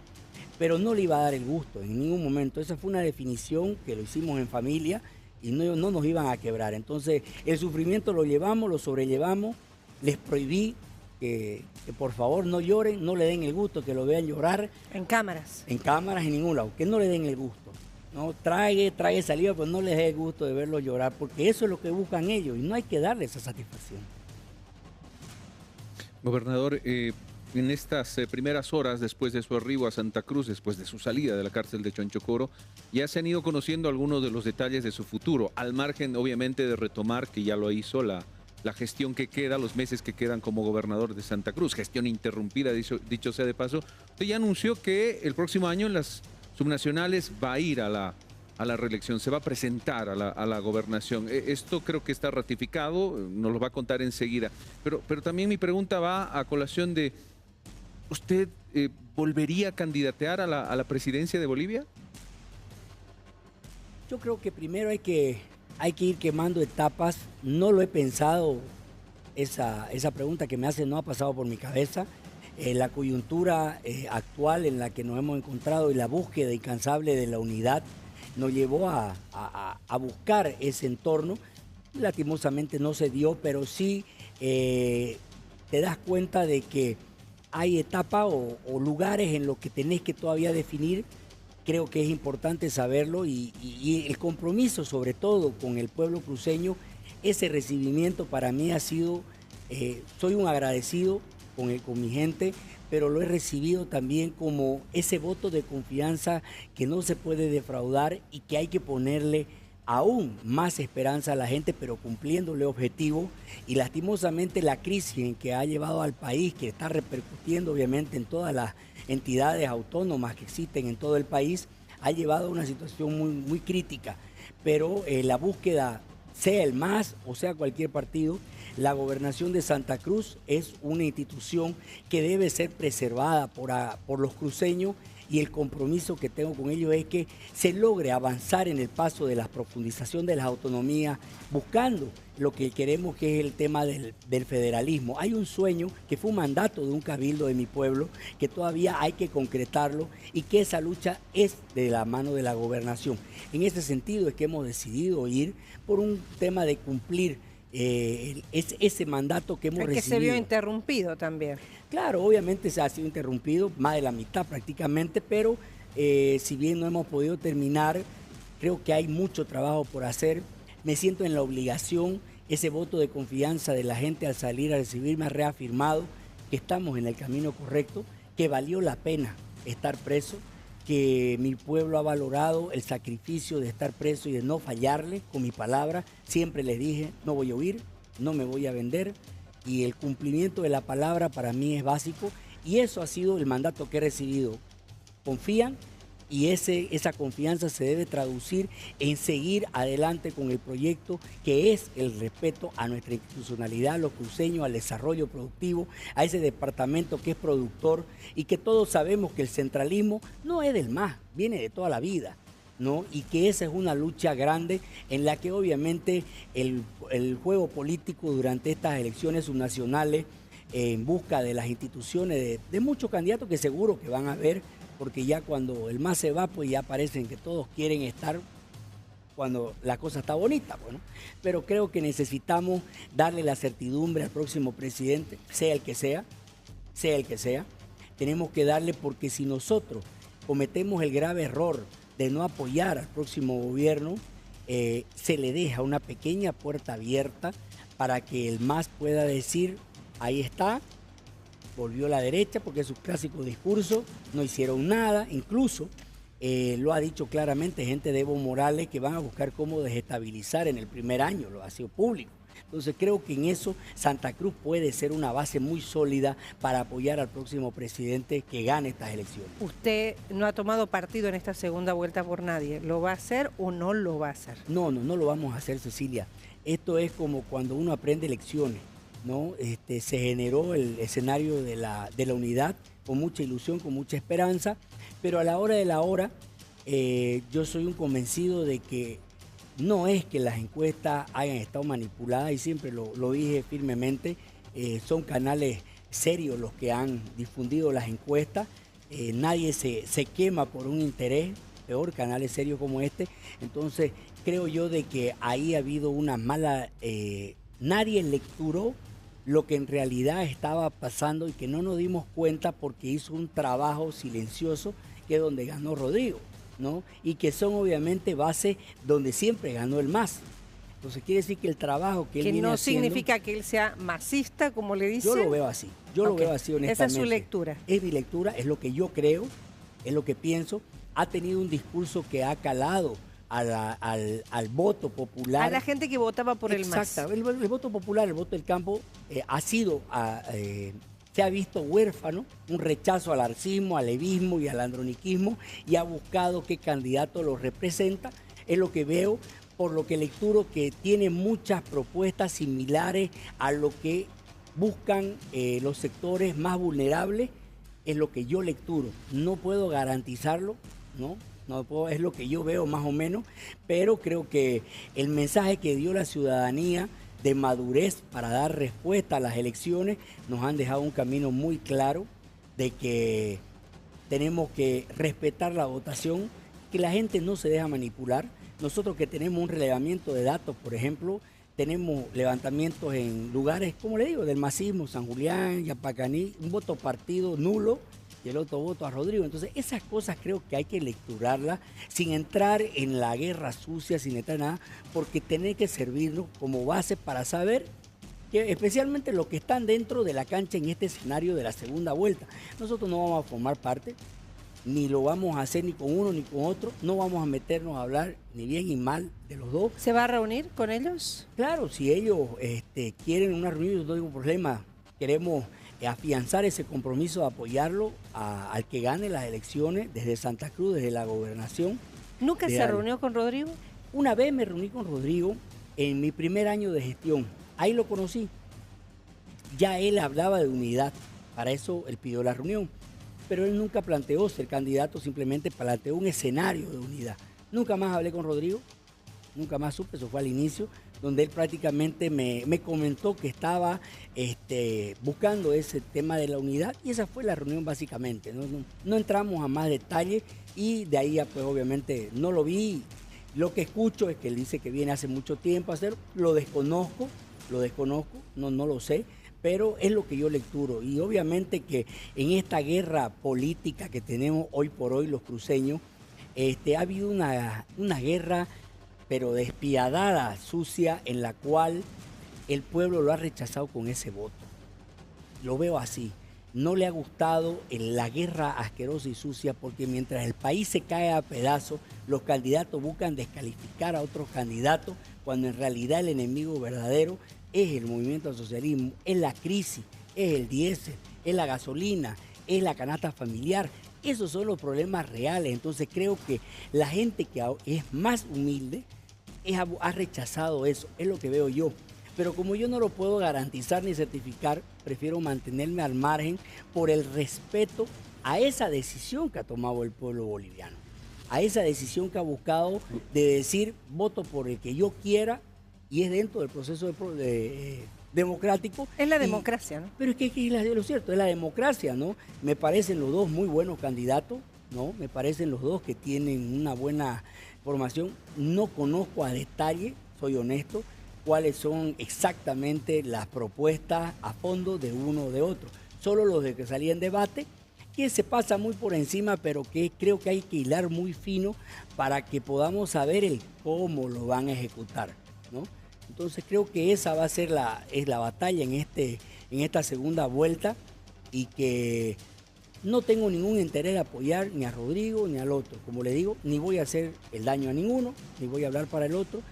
Speaker 10: pero no le iba a dar el gusto en ningún momento. Esa fue una definición que lo hicimos en familia, y no nos iban a quebrar. Entonces, el sufrimiento lo llevamos, lo sobrellevamos. Les prohibí que por favor no lloren, no le den el gusto, que lo vean llorar.
Speaker 2: En cámaras.
Speaker 10: En cámaras, en ningún lado. Que no le den el gusto. No, trague saliva, pero no les dé el gusto de verlo llorar, porque eso es lo que buscan ellos y no hay que darle esa satisfacción.
Speaker 1: Gobernador, en estas primeras horas después de su arribo a Santa Cruz, después de su salida de la cárcel de Chonchocoro, ya se han ido conociendo algunos de los detalles de su futuro, al margen obviamente de retomar, que ya lo hizo, la gestión que queda, los meses que quedan como gobernador de Santa Cruz, gestión interrumpida, dicho sea de paso. Usted ya anunció que el próximo año en las subnacionales va a ir a la reelección, se va a presentar a la gobernación. Esto creo que está ratificado, nos lo va a contar enseguida. Pero también mi pregunta va a colación de, ¿usted volvería a candidatear a la presidencia de Bolivia?
Speaker 10: Yo creo que primero hay que ir quemando etapas. No lo he pensado, esa pregunta que me hace no ha pasado por mi cabeza. La coyuntura actual en la que nos hemos encontrado y la búsqueda incansable de la unidad nos llevó a buscar ese entorno. Lastimosamente no se dio, pero sí te das cuenta de que hay etapas o lugares en los que tenés que todavía definir. Creo que es importante saberlo y el compromiso sobre todo con el pueblo cruceño, ese recibimiento para mí ha sido, soy un agradecido con mi gente, pero lo he recibido también como ese voto de confianza que no se puede defraudar y que hay que ponerle aún más esperanza a la gente, pero cumpliéndole objetivos. Y lastimosamente la crisis en que ha llevado al país, que está repercutiendo obviamente en todas las entidades autónomas que existen en todo el país, ha llevado a una situación muy, muy crítica. Pero la búsqueda, sea el MAS o sea cualquier partido, la gobernación de Santa Cruz es una institución que debe ser preservada por los cruceños, y el compromiso que tengo con ellos es que se logre avanzar en el paso de la profundización de las autonomías, buscando lo que queremos, que es el tema del federalismo. Hay un sueño que fue un mandato de un cabildo de mi pueblo, que todavía hay que concretarlo y que esa lucha es de la mano de la gobernación. En ese sentido es que hemos decidido ir por un tema de cumplir ese mandato que hemos recibido.
Speaker 2: Que se vio interrumpido también.
Speaker 10: Claro, obviamente se ha sido interrumpido, más de la mitad prácticamente, pero si bien no hemos podido terminar, creo que hay mucho trabajo por hacer. Me siento en la obligación, ese voto de confianza de la gente al salir a recibirme ha reafirmado que estamos en el camino correcto, que valió la pena estar preso, que mi pueblo ha valorado el sacrificio de estar preso y de no fallarle con mi palabra. Siempre les dije, no voy a huir, no me voy a vender, y el cumplimiento de la palabra para mí es básico, y eso ha sido el mandato que he recibido. Confían, y esa confianza se debe traducir en seguir adelante con el proyecto, que es el respeto a nuestra institucionalidad, a los cruceños, al desarrollo productivo, a ese departamento que es productor, y que todos sabemos que el centralismo no es del MAS, viene de toda la vida. ¿no? Y que esa es una lucha grande en la que obviamente el juego político durante estas elecciones subnacionales, en busca de las instituciones, de muchos candidatos que seguro que van a haber, porque ya cuando el MAS se va, pues ya parecen que todos quieren estar cuando la cosa está bonita, bueno. Pero creo que necesitamos darle la certidumbre al próximo presidente, sea el que sea, tenemos que darle, porque si nosotros cometemos el grave error de no apoyar al próximo gobierno, se le deja una pequeña puerta abierta para que el MAS pueda decir, ahí está, volvió la derecha, porque es su clásico discurso, no hicieron nada, incluso lo ha dicho claramente gente de Evo Morales, que van a buscar cómo desestabilizar en el primer año, lo ha sido público. Entonces creo que en eso Santa Cruz puede ser una base muy sólida para apoyar al próximo presidente que gane estas elecciones.
Speaker 2: Usted no ha tomado partido en esta segunda vuelta por nadie. ¿Lo va a hacer o no lo va a hacer?
Speaker 10: No lo vamos a hacer, Cecilia. Esto es como cuando uno aprende lecciones, ¿no? Se generó el escenario de la unidad con mucha ilusión, con mucha esperanza, pero a la hora de la hora yo soy un convencido de que no es que las encuestas hayan estado manipuladas, y siempre lo dije firmemente, son canales serios los que han difundido las encuestas, nadie se quema por un interés, peor canales serios como este. Entonces creo yo de que ahí ha habido una mala, nadie lecturó lo que en realidad estaba pasando y que no nos dimos cuenta porque hizo un trabajo silencioso, que es donde ganó Rodrigo, ¿no? Y que son obviamente bases donde siempre ganó el MAS. Entonces quiere decir que el trabajo que él viene
Speaker 2: no
Speaker 10: haciendo,
Speaker 2: significa que él sea masista, como le dicen.
Speaker 10: yo lo veo así, lo veo así honestamente.
Speaker 2: Esa es su lectura.
Speaker 10: Es mi lectura, es lo que yo creo, es lo que pienso. Ha tenido un discurso que ha calado al voto popular.
Speaker 2: A la gente que votaba por el MAS.
Speaker 10: Exacto, el voto popular, el voto del campo ha sido, se ha visto huérfano, un rechazo al arcismo, al levismo y al androniquismo, y ha buscado qué candidato lo representa. Es lo que veo, por lo que lecturo que tiene muchas propuestas similares a lo que buscan los sectores más vulnerables, es lo que yo lecturo. No puedo garantizarlo, ¿no? No puedo, es lo que yo veo más o menos, pero creo que el mensaje que dio la ciudadanía de madurez para dar respuesta a las elecciones nos han dejado un camino muy claro de que tenemos que respetar la votación, que la gente no se deja manipular. Nosotros que tenemos un relevamiento de datos, por ejemplo, tenemos levantamientos en lugares, como le digo, del masismo, San Julián, Yapacaní, un voto partido nulo y el otro voto a Rodrigo. Entonces esas cosas creo que hay que lecturarlas sin entrar en la guerra sucia, sin entrar en nada, porque tiene que servirnos como base para saber que especialmente los que están dentro de la cancha en este escenario de la segunda vuelta. Nosotros no vamos a formar parte, ni lo vamos a hacer ni con uno ni con otro, no vamos a meternos a hablar ni bien ni mal de los dos.
Speaker 2: ¿Se va a reunir con ellos?
Speaker 10: Claro, si ellos quieren una reunión, yo no tengo problema, queremos afianzar ese compromiso de apoyarlo al que gane las elecciones desde Santa Cruz, desde la gobernación.
Speaker 2: ¿Nunca se reunió con Rodrigo?
Speaker 10: Una vez me reuní con Rodrigo en mi primer año de gestión, ahí lo conocí. Ya él hablaba de unidad, para eso él pidió la reunión, pero él nunca planteó ser candidato, simplemente planteó un escenario de unidad. Nunca más hablé con Rodrigo, nunca más supe, eso fue al inicio, donde él prácticamente me comentó que estaba buscando ese tema de la unidad, y esa fue la reunión básicamente. No entramos a más detalles, y de ahí pues obviamente no lo vi. Lo que escucho es que él dice que viene hace mucho tiempo a hacerlo, lo desconozco, no lo sé, pero es lo que yo lecturo. Y obviamente que en esta guerra política que tenemos hoy por hoy los cruceños, ha habido una guerra pero despiadada, sucia, en la cual el pueblo lo ha rechazado con ese voto. Lo veo así. No le ha gustado la guerra asquerosa y sucia, porque mientras el país se cae a pedazos, los candidatos buscan descalificar a otros candidatos, cuando en realidad el enemigo verdadero es el movimiento al socialismo, es la crisis, es el diésel, es la gasolina, es la canasta familiar. Esos son los problemas reales. Entonces creo que la gente que es más humilde ha rechazado eso, es lo que veo yo. Pero como yo no lo puedo garantizar ni certificar, prefiero mantenerme al margen por el respeto a esa decisión que ha tomado el pueblo boliviano. a esa decisión que ha buscado de decir voto por el que yo quiera y es dentro del proceso democrático.
Speaker 2: Es la democracia, ¿no?
Speaker 10: Pero es que es lo cierto, es la democracia, ¿no? Me parecen los dos muy buenos candidatos, ¿no? Me parecen los dos que tienen una buena formación. No conozco a detalle, soy honesto, cuáles son exactamente las propuestas a fondo de uno o de otro. Solo los de que salía en debate, que se pasa muy por encima, pero que creo que hay que hilar muy fino para que podamos saber el cómo lo van a ejecutar, ¿no? Entonces creo que esa va a ser la batalla en esta segunda vuelta y que no tengo ningún interés de apoyar ni a Rodrigo ni al otro. Como le digo, ni voy a hacer el daño a ninguno, ni voy a hablar para el otro.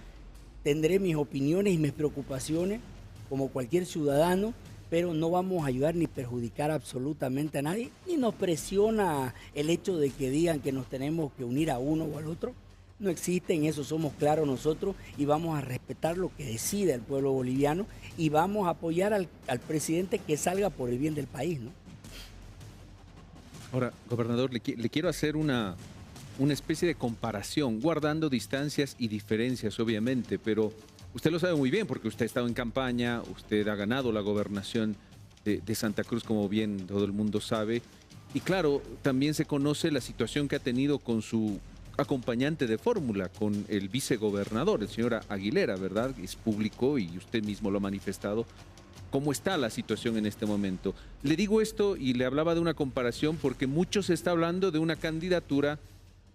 Speaker 10: Tendré mis opiniones y mis preocupaciones como cualquier ciudadano, pero no vamos a ayudar ni perjudicar absolutamente a nadie, ni nos presiona el hecho de que digan que nos tenemos que unir a uno o al otro. No existe, en eso somos claros nosotros y vamos a respetar lo que decida el pueblo boliviano y vamos a apoyar al presidente que salga por el bien del país, ¿no?
Speaker 1: Ahora, gobernador, le quiero hacer una especie de comparación, guardando distancias y diferencias, obviamente, pero usted lo sabe muy bien porque usted ha estado en campaña, usted ha ganado la gobernación de Santa Cruz, como bien todo el mundo sabe, y claro, también se conoce la situación que ha tenido con su acompañante de fórmula, con el vicegobernador, el señor Aguilera, ¿verdad? Es público y usted mismo lo ha manifestado. ¿Cómo está la situación en este momento? Le digo esto y le hablaba de una comparación porque mucho se está hablando de una candidatura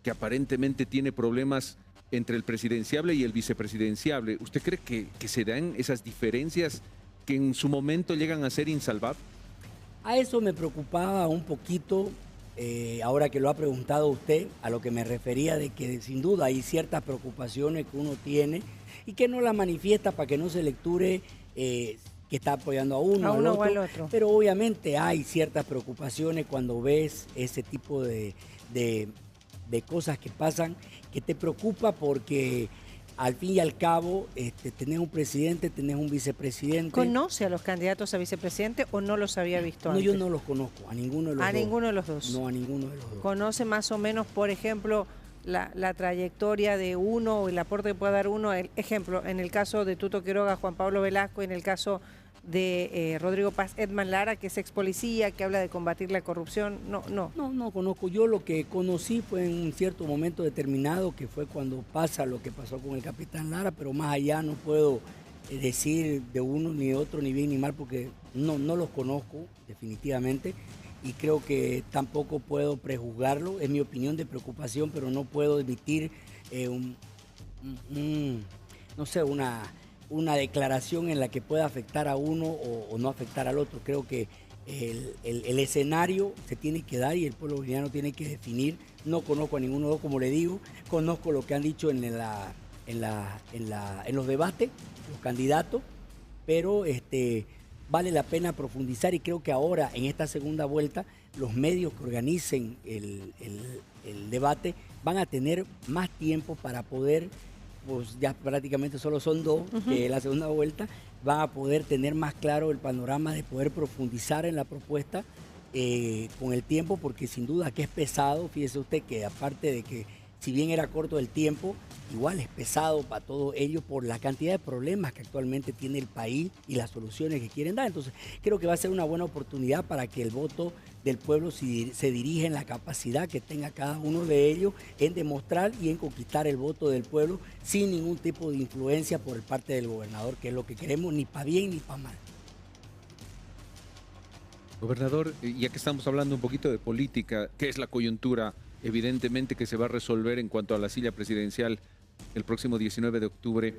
Speaker 1: que aparentemente tiene problemas entre el presidenciable y el vicepresidenciable. ¿Usted cree que se dan esas diferencias que en su momento llegan a ser insalvables?
Speaker 10: A eso me preocupaba un poquito, ahora que lo ha preguntado usted, a lo que me refería de que sin duda hay ciertas preocupaciones que uno tiene y que no las manifiesta para que no se lecture que está apoyando a uno o al otro. Pero obviamente hay ciertas preocupaciones cuando ves ese tipo de cosas que pasan, que te preocupa porque al fin y al cabo tenés un presidente, tenés un vicepresidente.
Speaker 2: ¿Conoce a los candidatos a vicepresidente o no los había visto antes?
Speaker 10: No, yo no los conozco, a ninguno de los dos.
Speaker 2: ¿A ninguno de los dos?
Speaker 10: No, a ninguno de los dos.
Speaker 2: ¿Conoce más o menos, por ejemplo, la trayectoria de uno o el aporte que puede dar uno? Ejemplo, en el caso de Tuto Quiroga, Juan Pablo Velasco, en el caso de Rodrigo Paz, Edman Lara, que es ex policía, que habla de combatir la corrupción. No
Speaker 10: conozco. Yo lo que conocí fue en un cierto momento determinado, que fue cuando pasa lo que pasó con el capitán Lara, pero más allá no puedo decir de uno ni de otro, ni bien ni mal, porque no los conozco definitivamente y creo que tampoco puedo prejuzgarlo. Es mi opinión de preocupación, pero no puedo emitir una declaración en la que pueda afectar a uno o no afectar al otro. Creo que el escenario se tiene que dar y el pueblo boliviano tiene que definir. No conozco a ninguno de los dos, como le digo, conozco lo que han dicho en los debates, los candidatos, pero vale la pena profundizar y creo que ahora en esta segunda vuelta los medios que organicen el debate van a tener más tiempo para poder, pues ya prácticamente solo son dos, que la segunda vuelta, van a poder tener más claro el panorama de poder profundizar en la propuesta con el tiempo, porque sin duda que es pesado. Fíjese usted que aparte de que si bien era corto el tiempo, igual es pesado para todos ellos por la cantidad de problemas que actualmente tiene el país y las soluciones que quieren dar. Entonces creo que va a ser una buena oportunidad para que el voto del pueblo se dirija en la capacidad que tenga cada uno de ellos en demostrar y en conquistar el voto del pueblo sin ningún tipo de influencia por parte del gobernador, que es lo que queremos, ni para bien ni para mal.
Speaker 1: Gobernador, ya que estamos hablando un poquito de política, ¿qué es la coyuntura? Evidentemente que se va a resolver en cuanto a la silla presidencial el próximo 19 de octubre.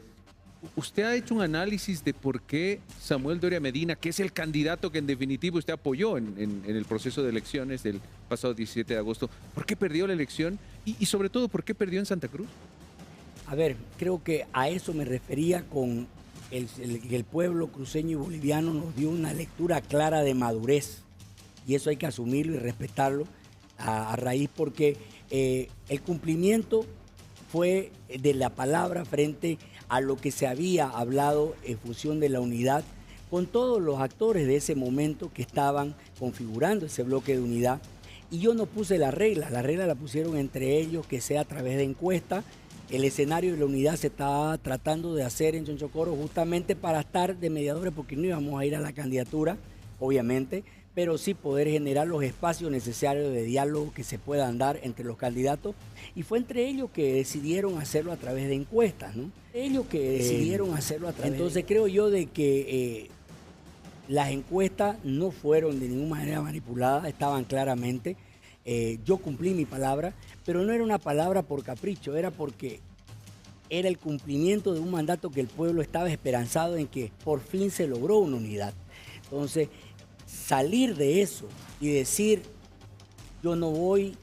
Speaker 1: ¿Usted ha hecho un análisis de por qué Samuel Doria Medina, que es el candidato que en definitiva usted apoyó en el proceso de elecciones del pasado 17 de agosto, por qué perdió la elección y sobre todo por qué perdió en Santa Cruz?
Speaker 10: A ver, creo que a eso me refería con el pueblo cruceño y boliviano nos dio una lectura clara de madurez y eso hay que asumirlo y respetarlo a raíz porque el cumplimiento fue de la palabra frente a lo que se había hablado en función de la unidad con todos los actores de ese momento que estaban configurando ese bloque de unidad y yo no puse la regla la pusieron entre ellos, que sea a través de encuesta. El escenario de la unidad se está tratando de hacer en Chonchocoro justamente para estar de mediadores, porque no íbamos a ir a la candidatura, obviamente, pero sí poder generar los espacios necesarios de diálogo que se puedan dar entre los candidatos. Y fue entre ellos que decidieron hacerlo a través de encuestas, ¿no? Ellos que decidieron hacerlo a través. Entonces creo yo de que las encuestas no fueron de ninguna manera manipuladas, estaban claramente. Yo cumplí mi palabra, pero no era una palabra por capricho, era porque era el cumplimiento de un mandato que el pueblo estaba esperanzado en que por fin se logró una unidad. Entonces, salir de eso y decir, yo no voy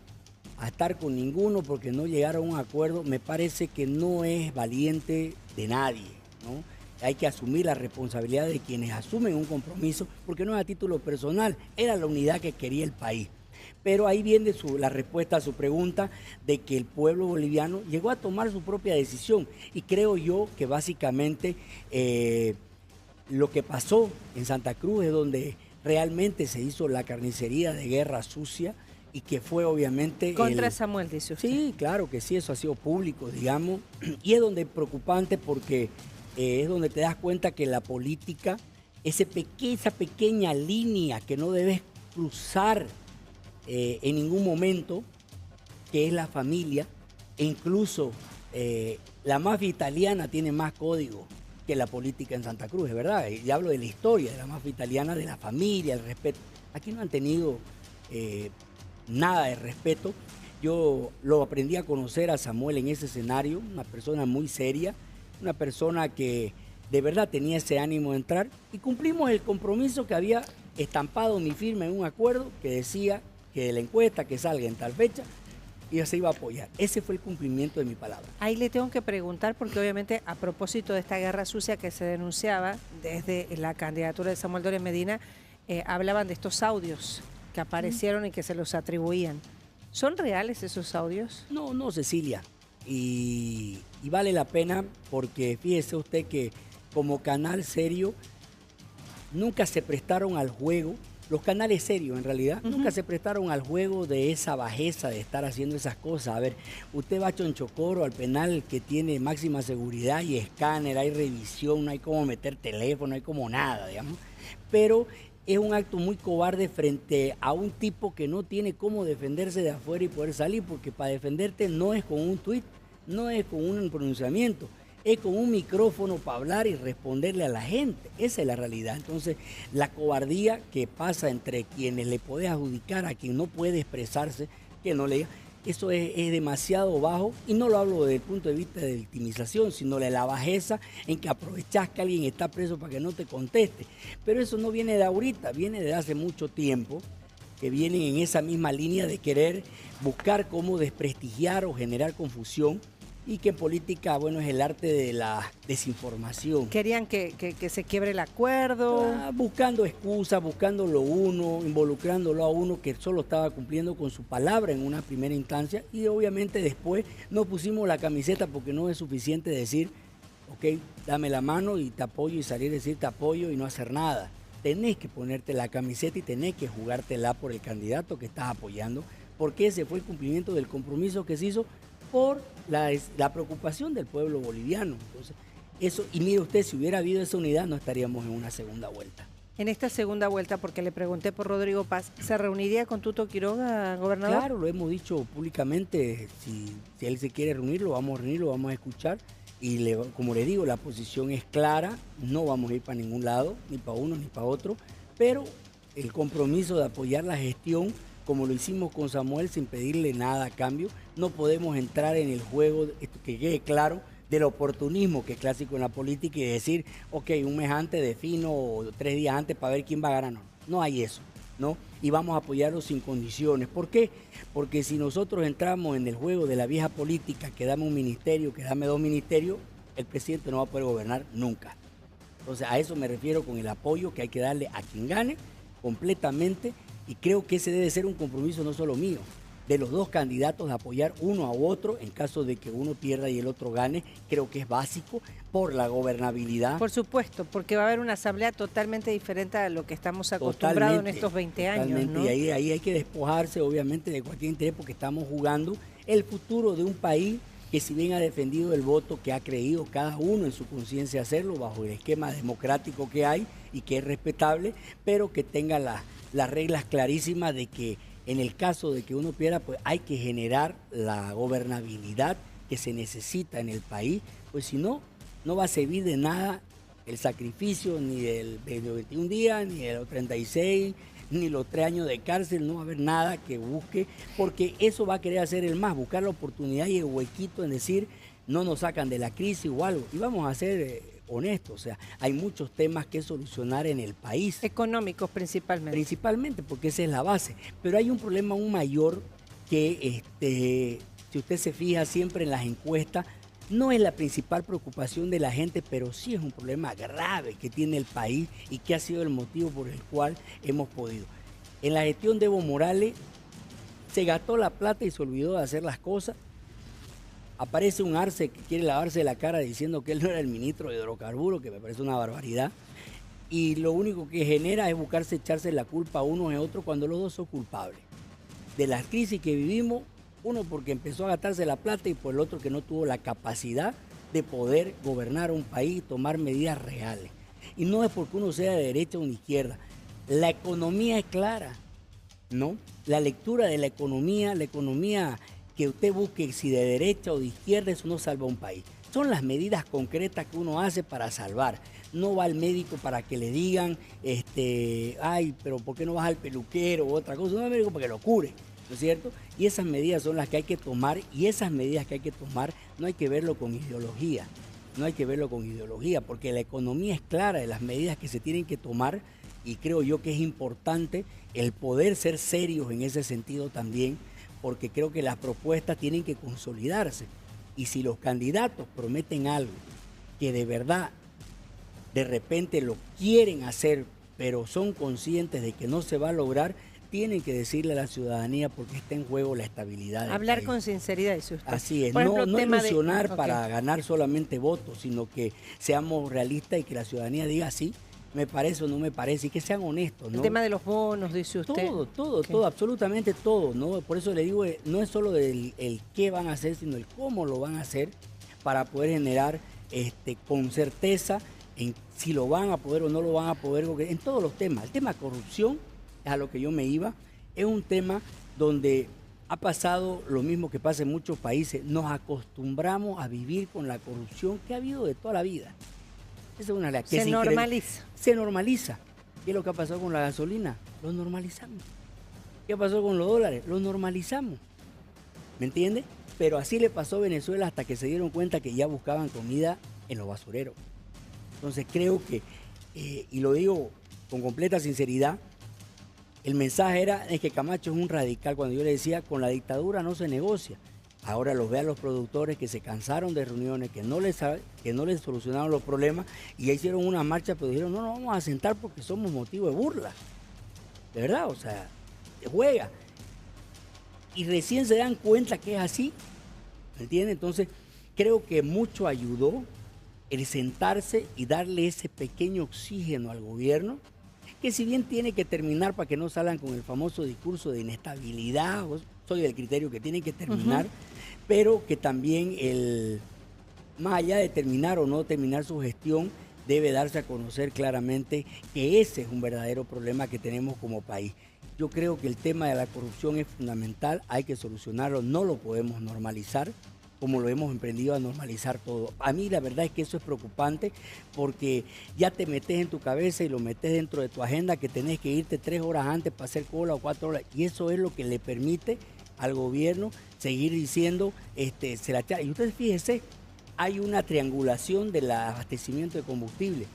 Speaker 10: a estar con ninguno porque no llegaron a un acuerdo, me parece que no es valiente de nadie, ¿no? Hay que asumir la responsabilidad de quienes asumen un compromiso, porque no es a título personal, era la unidad que quería el país. Pero ahí viene la respuesta a su pregunta de que el pueblo boliviano llegó a tomar su propia decisión. Y creo yo que básicamente lo que pasó en Santa Cruz es donde realmente se hizo la carnicería de guerra sucia y que fue obviamente...
Speaker 2: Contra Samuel, dice usted.
Speaker 10: Sí, claro que sí, eso ha sido público, digamos. Y es donde es preocupante porque es donde te das cuenta que la política, esa pequeña línea que no debes cruzar en ningún momento, que es la familia, e incluso la mafia italiana tiene más código que la política en Santa Cruz, es verdad. Y hablo de la historia de la mafia italiana, de la familia, el respeto. Aquí no han tenido nada de respeto. Yo lo aprendí a conocer a Samuel en ese escenario, una persona muy seria, una persona que de verdad tenía ese ánimo de entrar, y cumplimos el compromiso que había estampado mi firma en un acuerdo que decía que de la encuesta que salga en tal fecha, y se iba a apoyar. Ese fue el cumplimiento de mi palabra.
Speaker 2: Ahí le tengo que preguntar, porque obviamente a propósito de esta guerra sucia que se denunciaba desde la candidatura de Samuel Doria Medina, hablaban de estos audios que aparecieron y que se los atribuían. ¿Son reales esos audios?
Speaker 10: No, Cecilia. Y vale la pena porque fíjese usted que como canal serio nunca se prestaron al juego. Los canales serios, en realidad, nunca se prestaron al juego de esa bajeza de estar haciendo esas cosas. A ver, usted va a Chonchocoro, al penal que tiene máxima seguridad y escáner, hay revisión, no hay cómo meter teléfono, no hay como nada, digamos. Pero es un acto muy cobarde frente a un tipo que no tiene cómo defenderse de afuera y poder salir, porque para defenderte no es con un tuit, no es con un pronunciamiento, es con un micrófono para hablar y responderle a la gente. Esa es la realidad. Entonces, la cobardía que pasa entre quienes le puede adjudicar a quien no puede expresarse, que no le diga, eso es demasiado bajo, y no lo hablo desde el punto de vista de victimización, sino de la bajeza en que aprovechás que alguien está preso para que no te conteste. Pero eso no viene de ahorita, viene de hace mucho tiempo, que vienen en esa misma línea de querer buscar cómo desprestigiar o generar confusión, y que en política, bueno, es el arte de la desinformación.
Speaker 2: Querían que se quiebre el acuerdo.
Speaker 10: Buscando excusas, buscándolo uno, involucrándolo a uno que solo estaba cumpliendo con su palabra en una primera instancia, y obviamente después no pusimos la camiseta porque no es suficiente decir, ok, dame la mano y te apoyo, y salir a decir te apoyo y no hacer nada. Tenés que ponerte la camiseta y tenés que jugártela por el candidato que estás apoyando, porque ese fue el cumplimiento del compromiso que se hizo por la preocupación del pueblo boliviano. Entonces, eso, y mire usted, si hubiera habido esa unidad, no estaríamos en una segunda vuelta.
Speaker 2: En esta segunda vuelta, porque le pregunté por Rodrigo Paz, ¿se reuniría con Tuto Quiroga, gobernador?
Speaker 10: Claro, lo hemos dicho públicamente, si él se quiere reunir, lo vamos a reunir, lo vamos a escuchar, y como le digo, la posición es clara, no vamos a ir para ningún lado, ni para uno ni para otro, pero el compromiso de apoyar la gestión, como lo hicimos con Samuel, sin pedirle nada a cambio. No podemos entrar en el juego, que quede claro, del oportunismo, que es clásico en la política, y decir, ok, un mes antes defino, o 3 días antes para ver quién va a ganar. No hay eso, ¿no? Y vamos a apoyarlo sin condiciones. ¿Por qué? Porque si nosotros entramos en el juego de la vieja política, que dame un ministerio, que dame 2 ministerios, el presidente no va a poder gobernar nunca. Entonces, a eso me refiero con el apoyo que hay que darle a quien gane completamente. Y creo que ese debe ser un compromiso no solo mío, de los dos candidatos de apoyar uno a otro en caso de que uno pierda y el otro gane. Creo que es básico por la gobernabilidad.
Speaker 2: Por supuesto, porque va a haber una asamblea totalmente diferente a lo que estamos acostumbrados en estos 20 años, ¿no?
Speaker 10: Y ahí hay que despojarse, obviamente, de cualquier interés, porque estamos jugando el futuro de un país que, si bien ha defendido el voto, que ha creído cada uno en su conciencia hacerlo bajo el esquema democrático que hay y que es respetable, pero que tenga las reglas clarísimas de que en el caso de que uno pierda, pues hay que generar la gobernabilidad que se necesita en el país, pues si no, no va a servir de nada el sacrificio ni del 21 días, ni de los 36, ni los 3 años de cárcel. No va a haber nada que busque, porque eso va a querer hacer el MAS, buscar la oportunidad y el huequito en decir, no nos sacan de la crisis o algo. Y vamos a ser honestos, o sea, hay muchos temas que solucionar en el país.
Speaker 2: Económicos principalmente.
Speaker 10: Principalmente, porque esa es la base. Pero hay un problema aún mayor que, si usted se fija siempre en las encuestas, no es la principal preocupación de la gente, pero sí es un problema grave que tiene el país y que ha sido el motivo por el cual hemos podido. En la gestión de Evo Morales se gastó la plata y se olvidó de hacer las cosas. Aparece un Arce que quiere lavarse la cara diciendo que él no era el ministro de hidrocarburos, que me parece una barbaridad. Y lo único que genera es buscarse echarse la culpa a uno y a otro cuando los dos son culpables. De la crisis que vivimos, uno porque empezó a gastarse la plata y por el otro que no tuvo la capacidad de poder gobernar un país y tomar medidas reales. Y no es porque uno sea de derecha o de izquierda. La economía es clara, ¿no? La lectura de la economía que usted busque, si de derecha o de izquierda, eso no salva a un país. Son las medidas concretas que uno hace para salvar. No va al médico para que le digan, ay, pero ¿por qué no vas al peluquero o otra cosa? No va al médico para que lo cure, ¿no es cierto? Y esas medidas son las que hay que tomar, y esas medidas que hay que tomar no hay que verlo con ideología. No hay que verlo con ideología, porque la economía es clara de las medidas que se tienen que tomar, y creo yo que es importante el poder ser serios en ese sentido también, porque creo que las propuestas tienen que consolidarse. Y si los candidatos prometen algo que de verdad de repente lo quieren hacer, pero son conscientes de que no se va a lograr, tienen que decirle a la ciudadanía, porque está en juego la estabilidad del
Speaker 2: Hablar
Speaker 10: país.
Speaker 2: con sinceridad, dice usted.
Speaker 10: Así es,
Speaker 2: Por ejemplo,
Speaker 10: no ilusionar
Speaker 2: okay,
Speaker 10: para ganar solamente votos, sino que seamos realistas y que la ciudadanía diga sí, me parece o no me parece, y que sean honestos, ¿no?
Speaker 2: El tema de los bonos, dice usted.
Speaker 10: Todo, absolutamente todo, ¿no? Por eso le digo, no es solo el qué van a hacer, sino el cómo lo van a hacer, para poder generar con certeza en si lo van a poder o no lo van a poder, porque en todos los temas. El tema corrupción, es a lo que yo me iba, es un tema donde ha pasado lo mismo que pasa en muchos países. Nos acostumbramos a vivir con la corrupción que ha habido de toda la vida. Esa es una realidad.
Speaker 2: Se normaliza.
Speaker 10: Se normaliza. ¿Qué es lo que ha pasado con la gasolina? Lo normalizamos. ¿Qué pasó con los dólares? Lo normalizamos. ¿Me entiende? Pero así le pasó a Venezuela hasta que se dieron cuenta que ya buscaban comida en los basureros. Entonces creo que, y lo digo con completa sinceridad, el mensaje es que Camacho es un radical. Cuando yo le decía, con la dictadura no se negocia. Ahora los ve a los productores que se cansaron de reuniones, que no les solucionaron los problemas, y ya hicieron una marcha, pero dijeron, no nos vamos a sentar porque somos motivo de burla. De verdad, o sea, se juega. Y recién se dan cuenta que es así, ¿me entiendes? Entonces, creo que mucho ayudó el sentarse y darle ese pequeño oxígeno al gobierno, que si bien tiene que terminar para que no salgan con el famoso discurso de inestabilidad, soy del criterio que tiene que terminar, pero que también más allá de terminar o no terminar su gestión, debe darse a conocer claramente que ese es un verdadero problema que tenemos como país. Yo creo que el tema de la corrupción es fundamental, hay que solucionarlo, no lo podemos normalizar como lo hemos emprendido a normalizar todo. A mí la verdad es que eso es preocupante, porque ya te metes en tu cabeza y lo metes dentro de tu agenda que tenés que irte 3 horas antes para hacer cola o 4 horas, y eso es lo que le permite al gobierno seguir diciendo, se la echa. Y ustedes fíjense, hay una triangulación del abastecimiento de combustible.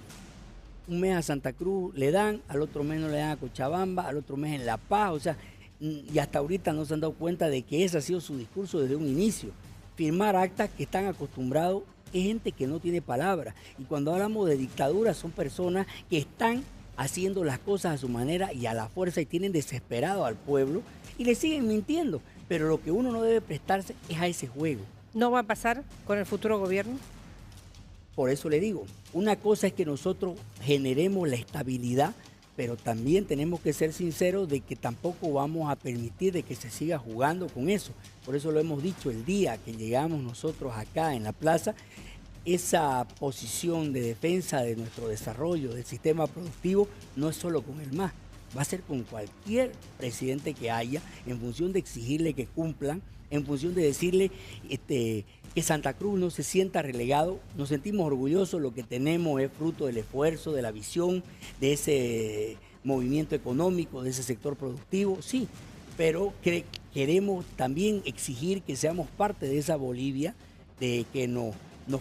Speaker 10: Un mes a Santa Cruz le dan, al otro mes no le dan a Cochabamba, al otro mes en La Paz, o sea, y hasta ahorita no se han dado cuenta de que ese ha sido su discurso desde un inicio. Firmar actas que están acostumbrados, es gente que no tiene palabra. Y cuando hablamos de dictadura, son personas que están haciendo las cosas a su manera y a la fuerza, y tienen desesperado al pueblo y le siguen mintiendo. pero lo que uno no debe prestarse es a ese juego.
Speaker 2: ¿No va a pasar con el futuro gobierno?
Speaker 10: Por eso le digo, una cosa es que nosotros generemos la estabilidad, pero también tenemos que ser sinceros de que tampoco vamos a permitir de que se siga jugando con eso. Por eso lo hemos dicho el día que llegamos nosotros acá en la plaza, esa posición de defensa de nuestro desarrollo, del sistema productivo, no es solo con el MAS, va a ser con cualquier presidente que haya, en función de exigirle que cumplan, en función de decirle que Santa Cruz no se sienta relegado. Nos sentimos orgullosos, lo que tenemos es fruto del esfuerzo, de la visión, de ese movimiento económico, de ese sector productivo, sí, pero queremos también exigir que seamos parte de esa Bolivia, de que nos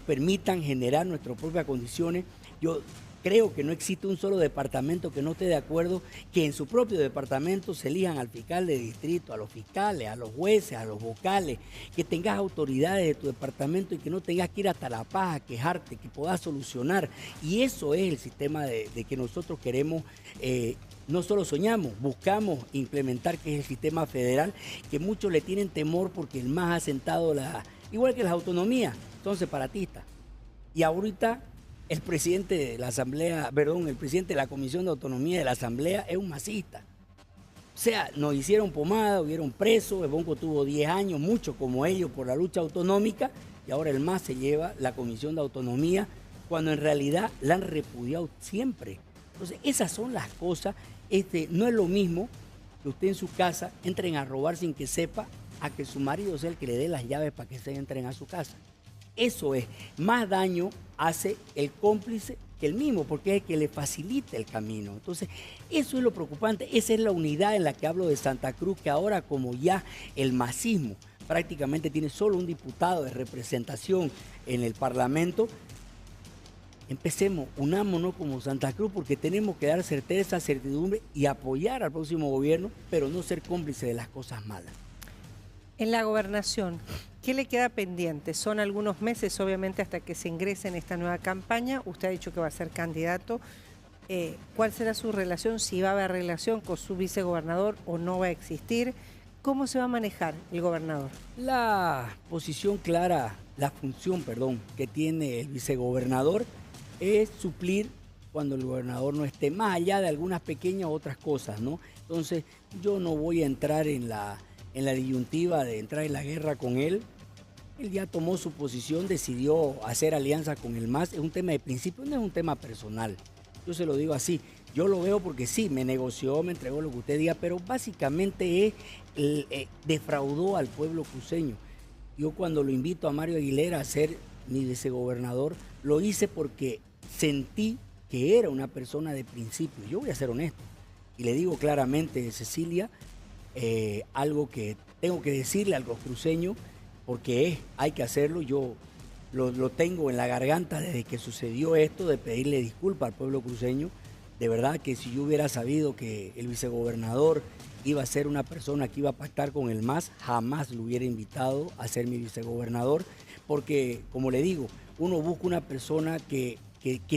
Speaker 10: permitan generar nuestras propias condiciones. Yo creo que no existe un solo departamento que no esté de acuerdo que en su propio departamento se elijan al fiscal de distrito, a los fiscales, a los jueces, a los vocales, que tengas autoridades de tu departamento y que no tengas que ir hasta La Paz a quejarte, que puedas solucionar. Y eso es el sistema de que nosotros queremos, no solo soñamos, buscamos implementar, que es el sistema federal, que muchos le tienen temor porque el MAS ha sentado igual que las autonomías, son separatistas. Y ahorita el presidente de la Asamblea, el presidente de la Comisión de Autonomía de la Asamblea es un masista. O sea, nos hicieron pomada, hubieron presos, Ebonco tuvo 10 años, mucho como ellos, por la lucha autonómica, y ahora el MAS se lleva la Comisión de Autonomía, cuando en realidad la han repudiado siempre. Entonces, esas son las cosas. No es lo mismo que usted en su casa entren a robar sin que sepa, a que su marido sea el que le dé las llaves para que se entren a su casa. Eso es, más daño hace el cómplice que el mismo, porque es el que le facilita el camino. Entonces, eso es lo preocupante, esa es la unidad en la que hablo de Santa Cruz, que ahora como ya el masismo prácticamente tiene solo un diputado de representación en el Parlamento, empecemos, unámonos como Santa Cruz, porque tenemos que dar certeza, certidumbre y apoyar al próximo gobierno, pero no ser cómplice de las cosas malas.
Speaker 2: En la gobernación, ¿qué le queda pendiente? Son algunos meses, obviamente, hasta que se ingrese en esta nueva campaña. Usted ha dicho que va a ser candidato. ¿Cuál será su relación? Si va a haber relación con su vicegobernador o no va a existir. ¿Cómo se va a manejar el gobernador?
Speaker 10: La posición clara, la función, que tiene el vicegobernador es suplir cuando el gobernador no esté, más allá de algunas pequeñas otras cosas, ¿no? Entonces, yo no voy a entrar en la disyuntiva de entrar en la guerra con él. Él ya tomó su posición, decidió hacer alianza con el MAS. Es un tema de principio, no es un tema personal. Yo se lo digo así. Yo lo veo porque sí, me negoció, me entregó lo que usted diga, pero básicamente defraudó al pueblo cruceño. Yo cuando lo invito a Mario Aguilera a ser mi vicegobernador, lo hice porque sentí que era una persona de principio. Yo voy a ser honesto. Y le digo claramente, Cecilia, algo que tengo que decirle al cruceño, porque hay que hacerlo. Yo lo tengo en la garganta desde que sucedió esto, de pedirle disculpas al pueblo cruceño. De verdad que si yo hubiera sabido que el vicegobernador iba a ser una persona que iba a pactar con el MAS, jamás lo hubiera invitado a ser mi vicegobernador, porque, como le digo, uno busca una persona que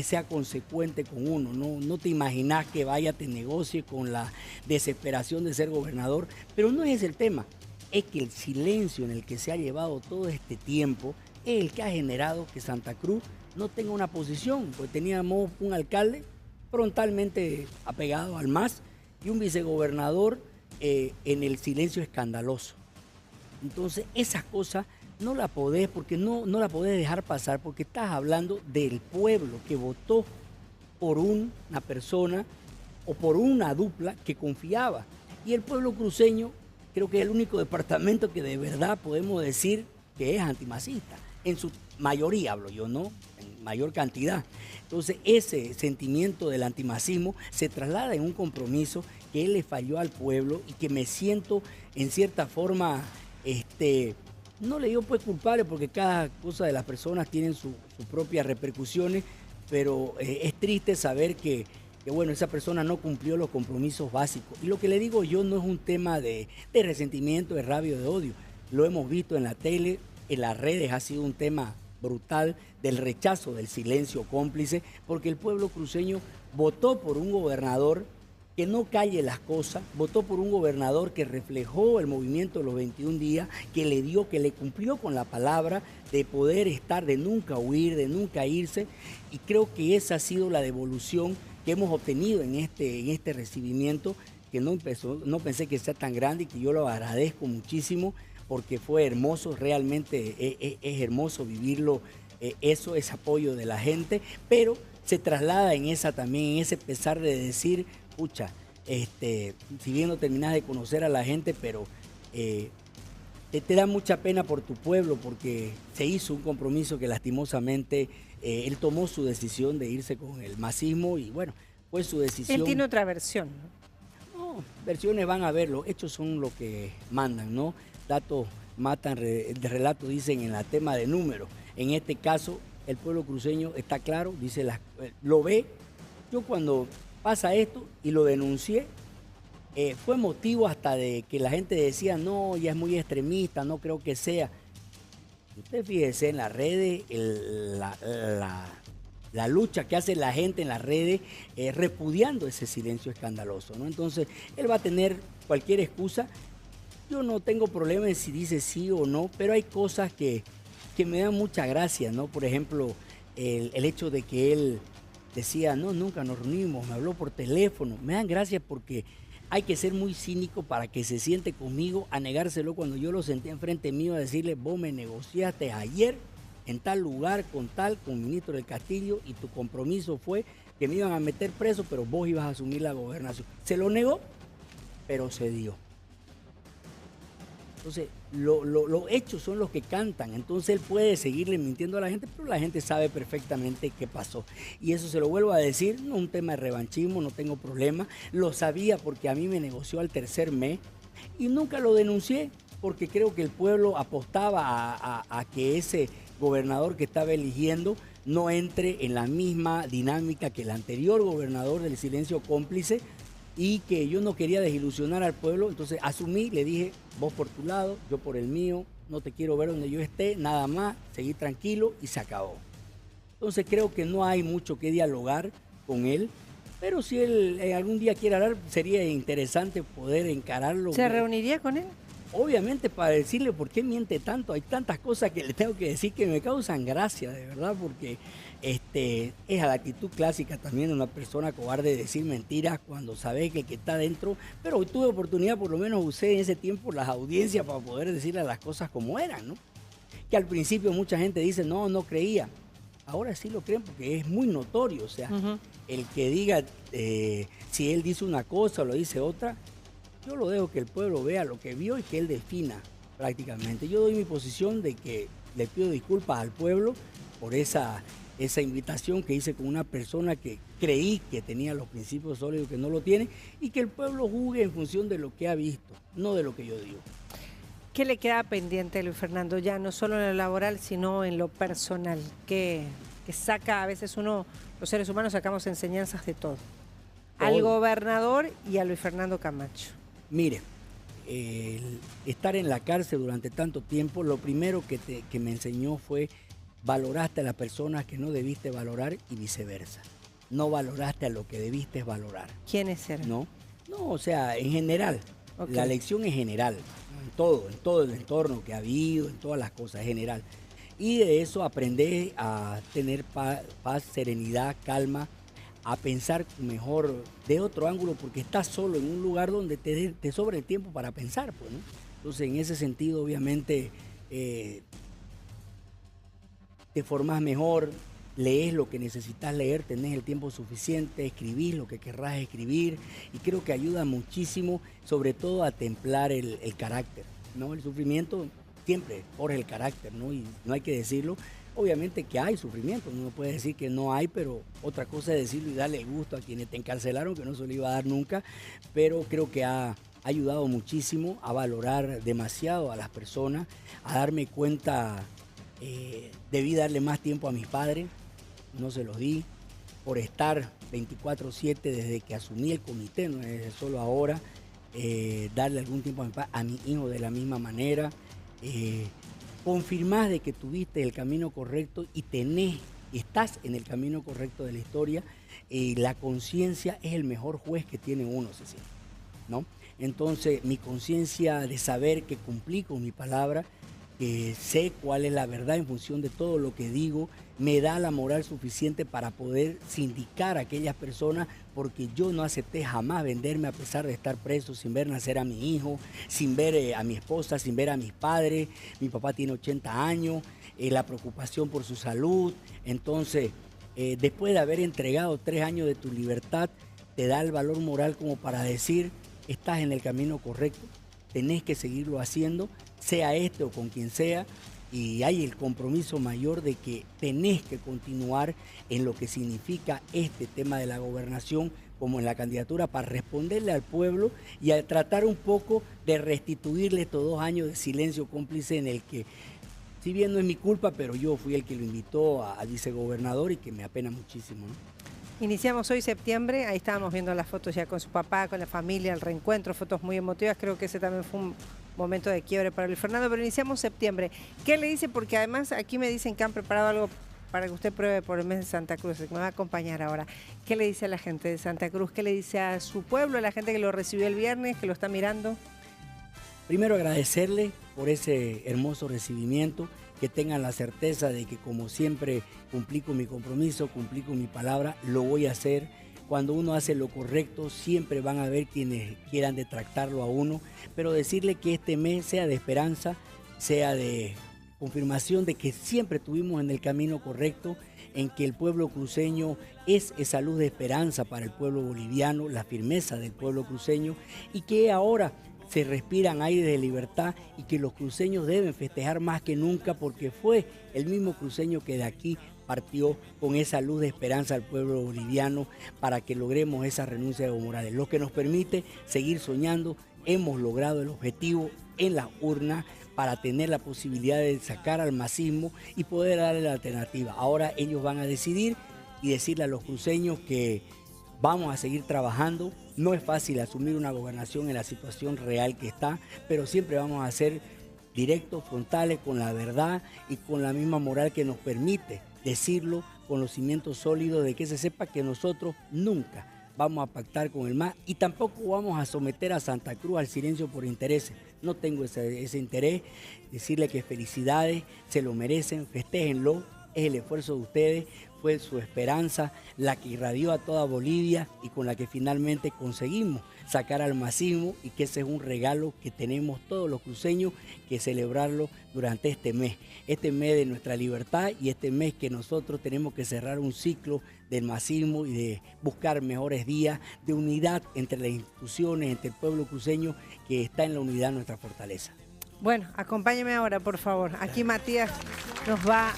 Speaker 10: sea consecuente con uno. No te imaginas que vaya, te negocie con la desesperación de ser gobernador, pero no es el tema. Es que el silencio en el que se ha llevado todo este tiempo es el que ha generado que Santa Cruz no tenga una posición, pues teníamos un alcalde frontalmente apegado al MAS y un vicegobernador en el silencio escandaloso. Entonces, esas cosas no la podés, porque no la podés dejar pasar, porque estás hablando del pueblo que votó por una persona o por una dupla que confiaba. Y el pueblo cruceño creo que es el único departamento que de verdad podemos decir que es antimacista. En su mayoría hablo yo, ¿no? En mayor cantidad. Entonces ese sentimiento del antimacismo se traslada en un compromiso que él le falló al pueblo y que me siento en cierta forma, no le digo pues culpable, porque cada cosa de las personas tienen sus propias repercusiones, pero es triste saber que bueno, esa persona no cumplió los compromisos básicos. Y lo que le digo yo no es un tema de resentimiento, de rabia, de odio. Lo hemos visto en la tele, en las redes, ha sido un tema brutal del rechazo del silencio cómplice, porque el pueblo cruceño votó por un gobernador que no calle las cosas, votó por un gobernador que reflejó el movimiento de los 21 días, que le cumplió con la palabra de poder estar, de nunca huir, de nunca irse, y creo que esa ha sido la devolución que hemos obtenido en este recibimiento, que no pensé que sea tan grande y que yo lo agradezco muchísimo porque fue hermoso, realmente es hermoso vivirlo, ese apoyo de la gente, pero se traslada en ese pesar de decir, pucha, si bien no terminas de conocer a la gente, pero te da mucha pena por tu pueblo porque se hizo un compromiso que lastimosamente él tomó su decisión de irse con el masismo y bueno, fue su decisión.
Speaker 2: Él tiene otra versión,
Speaker 10: ¿no? No, versiones van a ver, los hechos son lo que mandan, ¿no? Datos matan, de relato dicen en el tema de números. En este caso, el pueblo cruceño está claro, dice lo ve. Yo cuando pasa esto y lo denuncié, fue motivo hasta de que la gente decía, no, ya es muy extremista, no creo que sea. Usted fíjese en las redes, la lucha que hace la gente en las redes repudiando ese silencio escandaloso, ¿no? Entonces, él va a tener cualquier excusa. Yo no tengo problema en si dice sí o no, pero hay cosas que me dan mucha gracia, ¿no? Por ejemplo, el hecho de que él decía, no, nunca nos reunimos, me habló por teléfono. Me dan gracia porque hay que ser muy cínico para que se siente conmigo a negárselo cuando yo lo sentí enfrente mío a decirle, vos me negociaste ayer en tal lugar con el ministro del Castillo y tu compromiso fue que me iban a meter preso, pero vos ibas a asumir la gobernación. Se lo negó, pero se dio. Entonces, los hechos son los que cantan. Entonces, él puede seguirle mintiendo a la gente, pero la gente sabe perfectamente qué pasó. Y eso se lo vuelvo a decir, no es un tema de revanchismo, no tengo problema. Lo sabía porque a mí me negoció al tercer mes y nunca lo denuncié porque creo que el pueblo apostaba a que ese gobernador que estaba eligiendo no entre en la misma dinámica que el anterior gobernador del silencio cómplice, y que yo no quería desilusionar al pueblo, entonces asumí, le dije, vos por tu lado, yo por el mío, no te quiero ver donde yo esté, nada más, seguí tranquilo y se acabó. Entonces creo que no hay mucho que dialogar con él, pero si él algún día quiere hablar, sería interesante poder encararlo.
Speaker 2: ¿Se reuniría con él?
Speaker 10: Obviamente para decirle por qué miente tanto, hay tantas cosas que le tengo que decir que me causan gracia, de verdad, porque es a la actitud clásica también de una persona cobarde decir mentiras cuando sabe que el que está dentro, pero hoy tuve oportunidad, por lo menos usé en ese tiempo las audiencias para poder decirle las cosas como eran, ¿no? Que al principio mucha gente dice, no creía, ahora sí lo creen porque es muy notorio, o sea, el que diga si él dice una cosa o lo dice otra, yo lo dejo que el pueblo vea lo que vio y que él defina prácticamente. Yo doy mi posición de que le pido disculpas al pueblo por esa invitación que hice con una persona que creí que tenía los principios sólidos que no lo tiene y que el pueblo juzgue en función de lo que ha visto, no de lo que yo digo.
Speaker 2: ¿Qué le queda pendiente, Luis Fernando, ya no solo en lo laboral, sino en lo personal? Que saca, a veces los seres humanos sacamos enseñanzas de todo. Al gobernador y a Luis Fernando Camacho.
Speaker 10: Mire, estar en la cárcel durante tanto tiempo, lo primero que me enseñó fue valoraste a las personas que no debiste valorar y viceversa. No valoraste a lo que debiste valorar.
Speaker 2: ¿Quiénes eran?
Speaker 10: No, o sea, en general. Okay. La lección es general, en todo el entorno que ha habido, en todas las cosas, en general. Y de eso aprendí a tener paz, serenidad, calma, a pensar mejor de otro ángulo, porque estás solo en un lugar donde te sobra el tiempo para pensar, pues, ¿no? Entonces, en ese sentido, obviamente, te formás mejor, lees lo que necesitas leer, tenés el tiempo suficiente, escribís lo que querrás escribir, y creo que ayuda muchísimo, sobre todo a templar el carácter, ¿no? El sufrimiento siempre forja el carácter, ¿no? Y no hay que decirlo. Obviamente que hay sufrimiento, no puede decir que no hay, pero otra cosa es decirlo y darle el gusto a quienes te encarcelaron, que no se lo iba a dar nunca, pero creo que ha ayudado muchísimo a valorar demasiado a las personas, a darme cuenta, debí darle más tiempo a mis padres, no se los di, por estar 24/7 desde que asumí el comité, no es solo ahora, darle algún tiempo a mi hijo de la misma manera, confirmás de que tuviste el camino correcto y tenés estás en el camino correcto de la historia. La conciencia es el mejor juez que tiene uno, Cecilia, ¿no? Entonces, mi conciencia de saber que cumplí con mi palabra, que sé cuál es la verdad en función de todo lo que digo, me da la moral suficiente para poder sindicar a aquellas personas, porque yo no acepté jamás venderme a pesar de estar preso, sin ver nacer a mi hijo, sin ver a mi esposa, sin ver a mis padres. Mi papá tiene 80 años, la preocupación por su salud. Entonces, después de haber entregado 3 años de tu libertad, te da el valor moral como para decir, estás en el camino correcto, tenés que seguirlo haciendo, sea este o con quien sea, y hay el compromiso mayor de que tenés que continuar en lo que significa este tema de la gobernación, como en la candidatura, para responderle al pueblo y a tratar un poco de restituirle estos 2 años de silencio cómplice en el que, si bien no es mi culpa, pero yo fui el que lo invitó al vicegobernador y que me apena muchísimo, ¿no?
Speaker 2: Iniciamos hoy septiembre, ahí estábamos viendo las fotos ya con su papá, con la familia, el reencuentro, fotos muy emotivas, creo que ese también fue un momento de quiebre para Luis Fernando, pero iniciamos septiembre. ¿Qué le dice? Porque además aquí me dicen que han preparado algo para que usted pruebe por el mes de Santa Cruz, que me va a acompañar ahora. ¿Qué le dice a la gente de Santa Cruz? ¿Qué le dice a su pueblo, a la gente que lo recibió el viernes, que lo está mirando?
Speaker 10: Primero agradecerle por ese hermoso recibimiento, que tengan la certeza de que como siempre cumplí con mi compromiso, cumplí con mi palabra, lo voy a hacer. Cuando uno hace lo correcto, siempre van a haber quienes quieran detractarlo a uno, pero decirle que este mes sea de esperanza, sea de confirmación de que siempre estuvimos en el camino correcto, en que el pueblo cruceño es esa luz de esperanza para el pueblo boliviano, la firmeza del pueblo cruceño, y que ahora se respiran aire de libertad y que los cruceños deben festejar más que nunca, porque fue el mismo cruceño que de aquí partió con esa luz de esperanza al pueblo boliviano para que logremos esa renuncia de Evo Morales, lo que nos permite seguir soñando. Hemos logrado el objetivo en las urnas para tener la posibilidad de sacar al masismo y poder darle la alternativa. Ahora ellos van a decidir y decirle a los cruceños que vamos a seguir trabajando. No es fácil asumir una gobernación en la situación real que está, pero siempre vamos a ser directos, frontales, con la verdad y con la misma moral que nos permite decirlo, con los cimientos sólidos de que se sepa que nosotros nunca vamos a pactar con el MAS y tampoco vamos a someter a Santa Cruz al silencio por intereses. No tengo ese interés. Decirle que felicidades, se lo merecen, festéjenlo, es el esfuerzo de ustedes. Fue su esperanza la que irradió a toda Bolivia y con la que finalmente conseguimos sacar al masismo, y que ese es un regalo que tenemos todos los cruceños que celebrarlo durante este mes de nuestra libertad, y este mes que nosotros tenemos que cerrar un ciclo del masismo y de buscar mejores días de unidad entre las instituciones, entre el pueblo cruceño, que está en la unidad nuestra fortaleza.
Speaker 2: Bueno, acompáñeme ahora, por favor. Aquí Matías nos va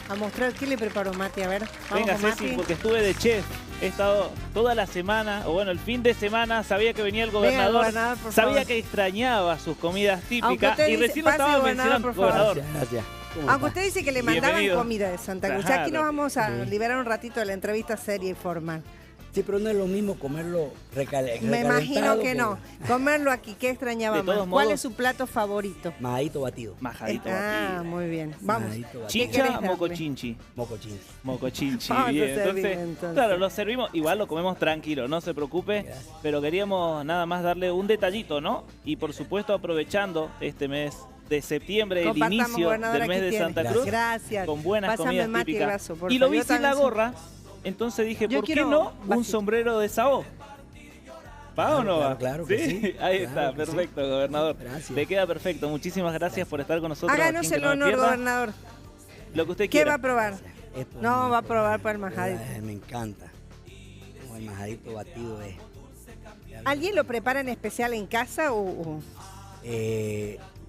Speaker 2: a mostrar qué le preparó Mati. A ver, vamos.
Speaker 11: Venga,
Speaker 2: con
Speaker 11: Ceci,
Speaker 2: Mati.
Speaker 11: porque estuve de chef. He estado toda la semana, o bueno, el fin de semana, sabía que venía el gobernador,
Speaker 2: por
Speaker 11: sabía
Speaker 2: favor.
Speaker 11: que extrañaba sus comidas típicas
Speaker 2: usted
Speaker 11: y
Speaker 2: dice,
Speaker 11: recién lo
Speaker 2: pase,
Speaker 11: estaba
Speaker 2: gobernador,
Speaker 11: mencionando,
Speaker 2: por favor.
Speaker 11: gobernador.
Speaker 10: Gracias.
Speaker 2: Aunque usted dice que le mandaban
Speaker 11: Bienvenido.
Speaker 2: comida de Santa Cruz.
Speaker 11: Claro.
Speaker 2: Aquí nos vamos a liberar un ratito de la entrevista seria y formal.
Speaker 10: Sí, pero no es lo mismo comerlo recalentado.
Speaker 2: Me imagino que no. Comerlo aquí, ¿qué extrañaba
Speaker 11: De
Speaker 2: más?
Speaker 11: todos
Speaker 2: ¿Cuál
Speaker 11: modos-
Speaker 2: es su plato favorito?
Speaker 10: Majadito batido.
Speaker 11: Majadito
Speaker 2: Ah,
Speaker 11: batido.
Speaker 2: muy bien. Vamos.
Speaker 10: Majadito batido.
Speaker 2: ¿Qué
Speaker 11: Chincha,
Speaker 2: querés darle?
Speaker 11: mocochinchi.
Speaker 10: Mocochinchi.
Speaker 11: Mocochinchi,
Speaker 2: Vamos a
Speaker 11: bien.
Speaker 2: servirle,
Speaker 11: Entonces,
Speaker 2: entonces.
Speaker 11: claro, lo servimos, igual lo comemos tranquilo, no se preocupe,
Speaker 10: Gracias.
Speaker 11: pero queríamos nada más darle un detallito, ¿no? Y por supuesto aprovechando este mes de septiembre, el
Speaker 2: Compartamos,
Speaker 11: inicio
Speaker 2: gobernador,
Speaker 11: del mes
Speaker 2: aquí
Speaker 11: de
Speaker 2: tiene.
Speaker 11: Santa Cruz,
Speaker 2: Gracias.
Speaker 11: con buenas
Speaker 2: Pásame,
Speaker 11: comidas
Speaker 2: Mati, el
Speaker 11: típicas.
Speaker 2: vaso, por
Speaker 11: Y lo
Speaker 2: favor.
Speaker 11: vi
Speaker 2: Yo
Speaker 11: sin la
Speaker 2: también
Speaker 11: gorra, entonces dije,
Speaker 2: Yo
Speaker 11: ¿por qué
Speaker 2: quiero
Speaker 11: no un
Speaker 2: vasito.
Speaker 11: sombrero de sao? ¿Va o no va?
Speaker 10: Claro que sí.
Speaker 11: Ahí
Speaker 10: Claro
Speaker 11: está,
Speaker 10: que
Speaker 11: perfecto, gobernador.
Speaker 10: Gracias.
Speaker 11: Le queda perfecto. Muchísimas gracias por estar con nosotros. aquí
Speaker 2: Háganos
Speaker 11: en Que
Speaker 2: el
Speaker 11: No Me
Speaker 2: honor,
Speaker 11: Pierda.
Speaker 2: gobernador.
Speaker 11: Lo que usted
Speaker 2: ¿Qué
Speaker 11: quiera.
Speaker 2: va a probar?
Speaker 10: Esto
Speaker 2: No,
Speaker 10: es
Speaker 2: va a probar para el majadito.
Speaker 10: Me encanta. Como el majadito batido es.
Speaker 2: ¿Alguien lo prepara en especial en casa o...?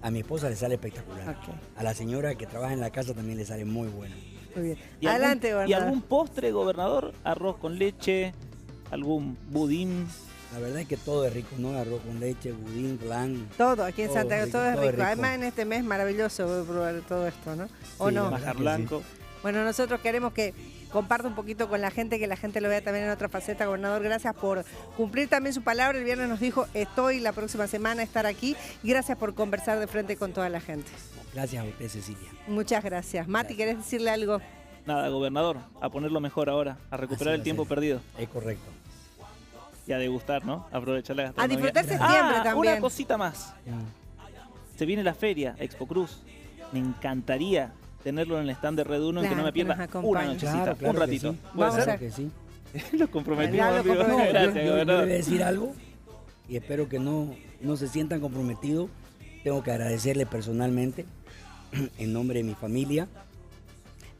Speaker 10: A mi esposa le sale espectacular.
Speaker 2: Ok.
Speaker 10: A la señora que trabaja en la casa también le sale muy bueno.
Speaker 2: Muy bien.
Speaker 11: ¿Y
Speaker 2: Adelante,
Speaker 11: algún, ¿Y
Speaker 2: gobernador.
Speaker 11: algún postre, gobernador? ¿Arroz con leche? ¿Algún budín?
Speaker 10: La verdad es que todo es rico, ¿no? Arroz con leche, budín, flan.
Speaker 2: Todo, aquí en
Speaker 10: Todo
Speaker 2: Santa Cruz,
Speaker 10: rico,
Speaker 2: todo es
Speaker 10: todo
Speaker 2: rico.
Speaker 10: es rico.
Speaker 2: Además, en este mes maravilloso voy a probar todo esto, ¿no? ¿O
Speaker 10: Sí,
Speaker 2: no?
Speaker 10: la verdad
Speaker 11: Majar
Speaker 10: que
Speaker 11: blanco.
Speaker 2: Bueno, nosotros queremos que comparta un poquito con la gente, que la gente lo vea también en otra faceta. Gobernador, gracias por cumplir también su palabra. El viernes nos dijo, estoy la próxima semana a estar aquí. Y gracias por conversar de frente con toda la gente.
Speaker 10: Gracias a usted, Cecilia.
Speaker 2: Muchas gracias. Mati, ¿querés decirle algo?
Speaker 11: nada, gobernador, a ponerlo mejor ahora, a recuperar el tiempo perdido.
Speaker 10: Es correcto.
Speaker 11: Y a degustar, ¿no? Aprovechar la
Speaker 2: A
Speaker 11: gastronomía.
Speaker 2: disfrutar septiembre también.
Speaker 11: Una cosita más. Se viene la feria, Expo Cruz. Me encantaría tenerlo en el stand de Red 1 en que no me pierda una nochecita, un ratito.
Speaker 10: Sí.
Speaker 11: ¿Puede
Speaker 10: Claro
Speaker 11: ser?
Speaker 10: que sí.
Speaker 11: Lo comprometimos,
Speaker 2: Ya lo
Speaker 11: amigo.
Speaker 2: comprometimos.
Speaker 11: Gracias,
Speaker 10: Yo
Speaker 11: gobernador.
Speaker 10: le voy a decir algo y espero que no se sientan comprometidos. Tengo que agradecerle personalmente, en nombre de mi familia,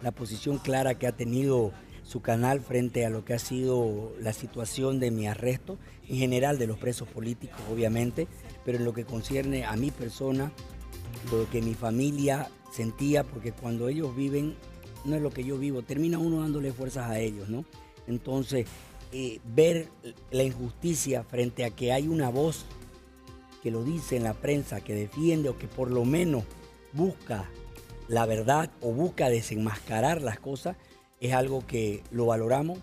Speaker 10: la posición clara que ha tenido su canal frente a lo que ha sido la situación de mi arresto, en general de los presos políticos, obviamente, pero en lo que concierne a mi persona, lo que mi familia sentía, porque cuando ellos viven, no es lo que yo vivo, termina uno dándole fuerzas a ellos, ¿no? Entonces, ver la injusticia frente a que hay una voz que lo dice en la prensa, que defiende o que por lo menos busca la verdad o busca desenmascarar las cosas, es algo que lo valoramos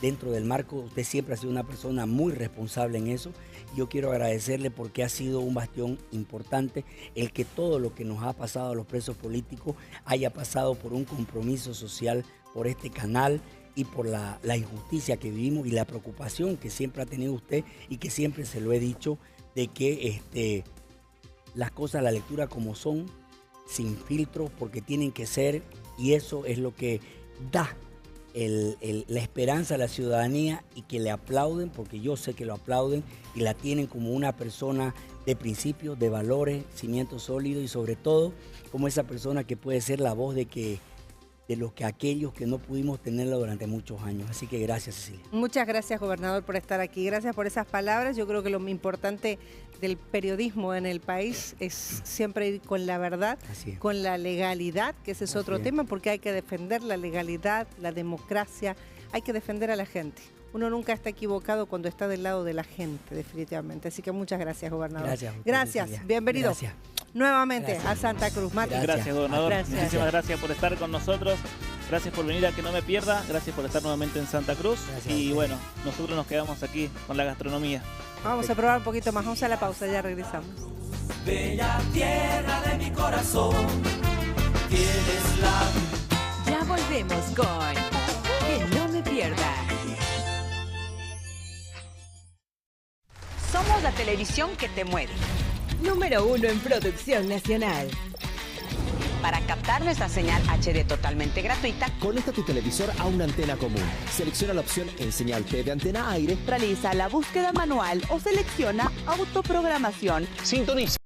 Speaker 10: dentro del marco. Usted siempre ha sido una persona muy responsable en eso. Yo quiero agradecerle porque ha sido un bastión importante el que todo lo que nos ha pasado a los presos políticos haya pasado por un compromiso social, por este canal y por la injusticia que vivimos y la preocupación que siempre ha tenido usted y que siempre se lo he dicho de que las cosas, la lectura como son, sin filtros, porque tienen que ser, y eso es lo que da la esperanza a la ciudadanía y que le aplauden, porque yo sé que lo aplauden y la tienen como una persona de principios, de valores, cimientos sólidos y sobre todo como esa persona que puede ser la voz de los que aquellos que no pudimos tenerla durante muchos años. Así que gracias, Cecilia.
Speaker 2: Muchas gracias, gobernador, por estar aquí. Gracias por esas palabras. Yo creo que lo importante del periodismo en el país es siempre ir con la verdad, con la legalidad, que ese es otro tema, porque hay que defender la legalidad, la democracia, hay que defender a la gente. Uno nunca está equivocado cuando está del lado de la gente, definitivamente. Así que muchas gracias, gobernador. Gracias. Bienvenido.
Speaker 10: Gracias.
Speaker 2: Nuevamente a Santa Cruz. Mati.
Speaker 11: Gracias, gobernador.
Speaker 2: Gracias.
Speaker 11: Muchísimas gracias por estar con nosotros. Gracias por venir a Que No Me Pierda. Gracias por estar nuevamente en Santa Cruz. Y bueno, nosotros nos quedamos aquí con la gastronomía.
Speaker 2: Vamos a probar un poquito más. Vamos a la pausa, ya regresamos.
Speaker 12: Bella tierra de mi corazón, tienes la...
Speaker 13: Ya volvemos con Que No Me Pierda. Somos la televisión que te mueve. Número 1 en producción nacional. Para captar nuestra señal HD totalmente gratuita,
Speaker 14: conecta tu televisor a una antena común. Selecciona la opción en señal T de antena aire.
Speaker 13: Realiza la búsqueda manual o selecciona autoprogramación.
Speaker 14: Sintoniza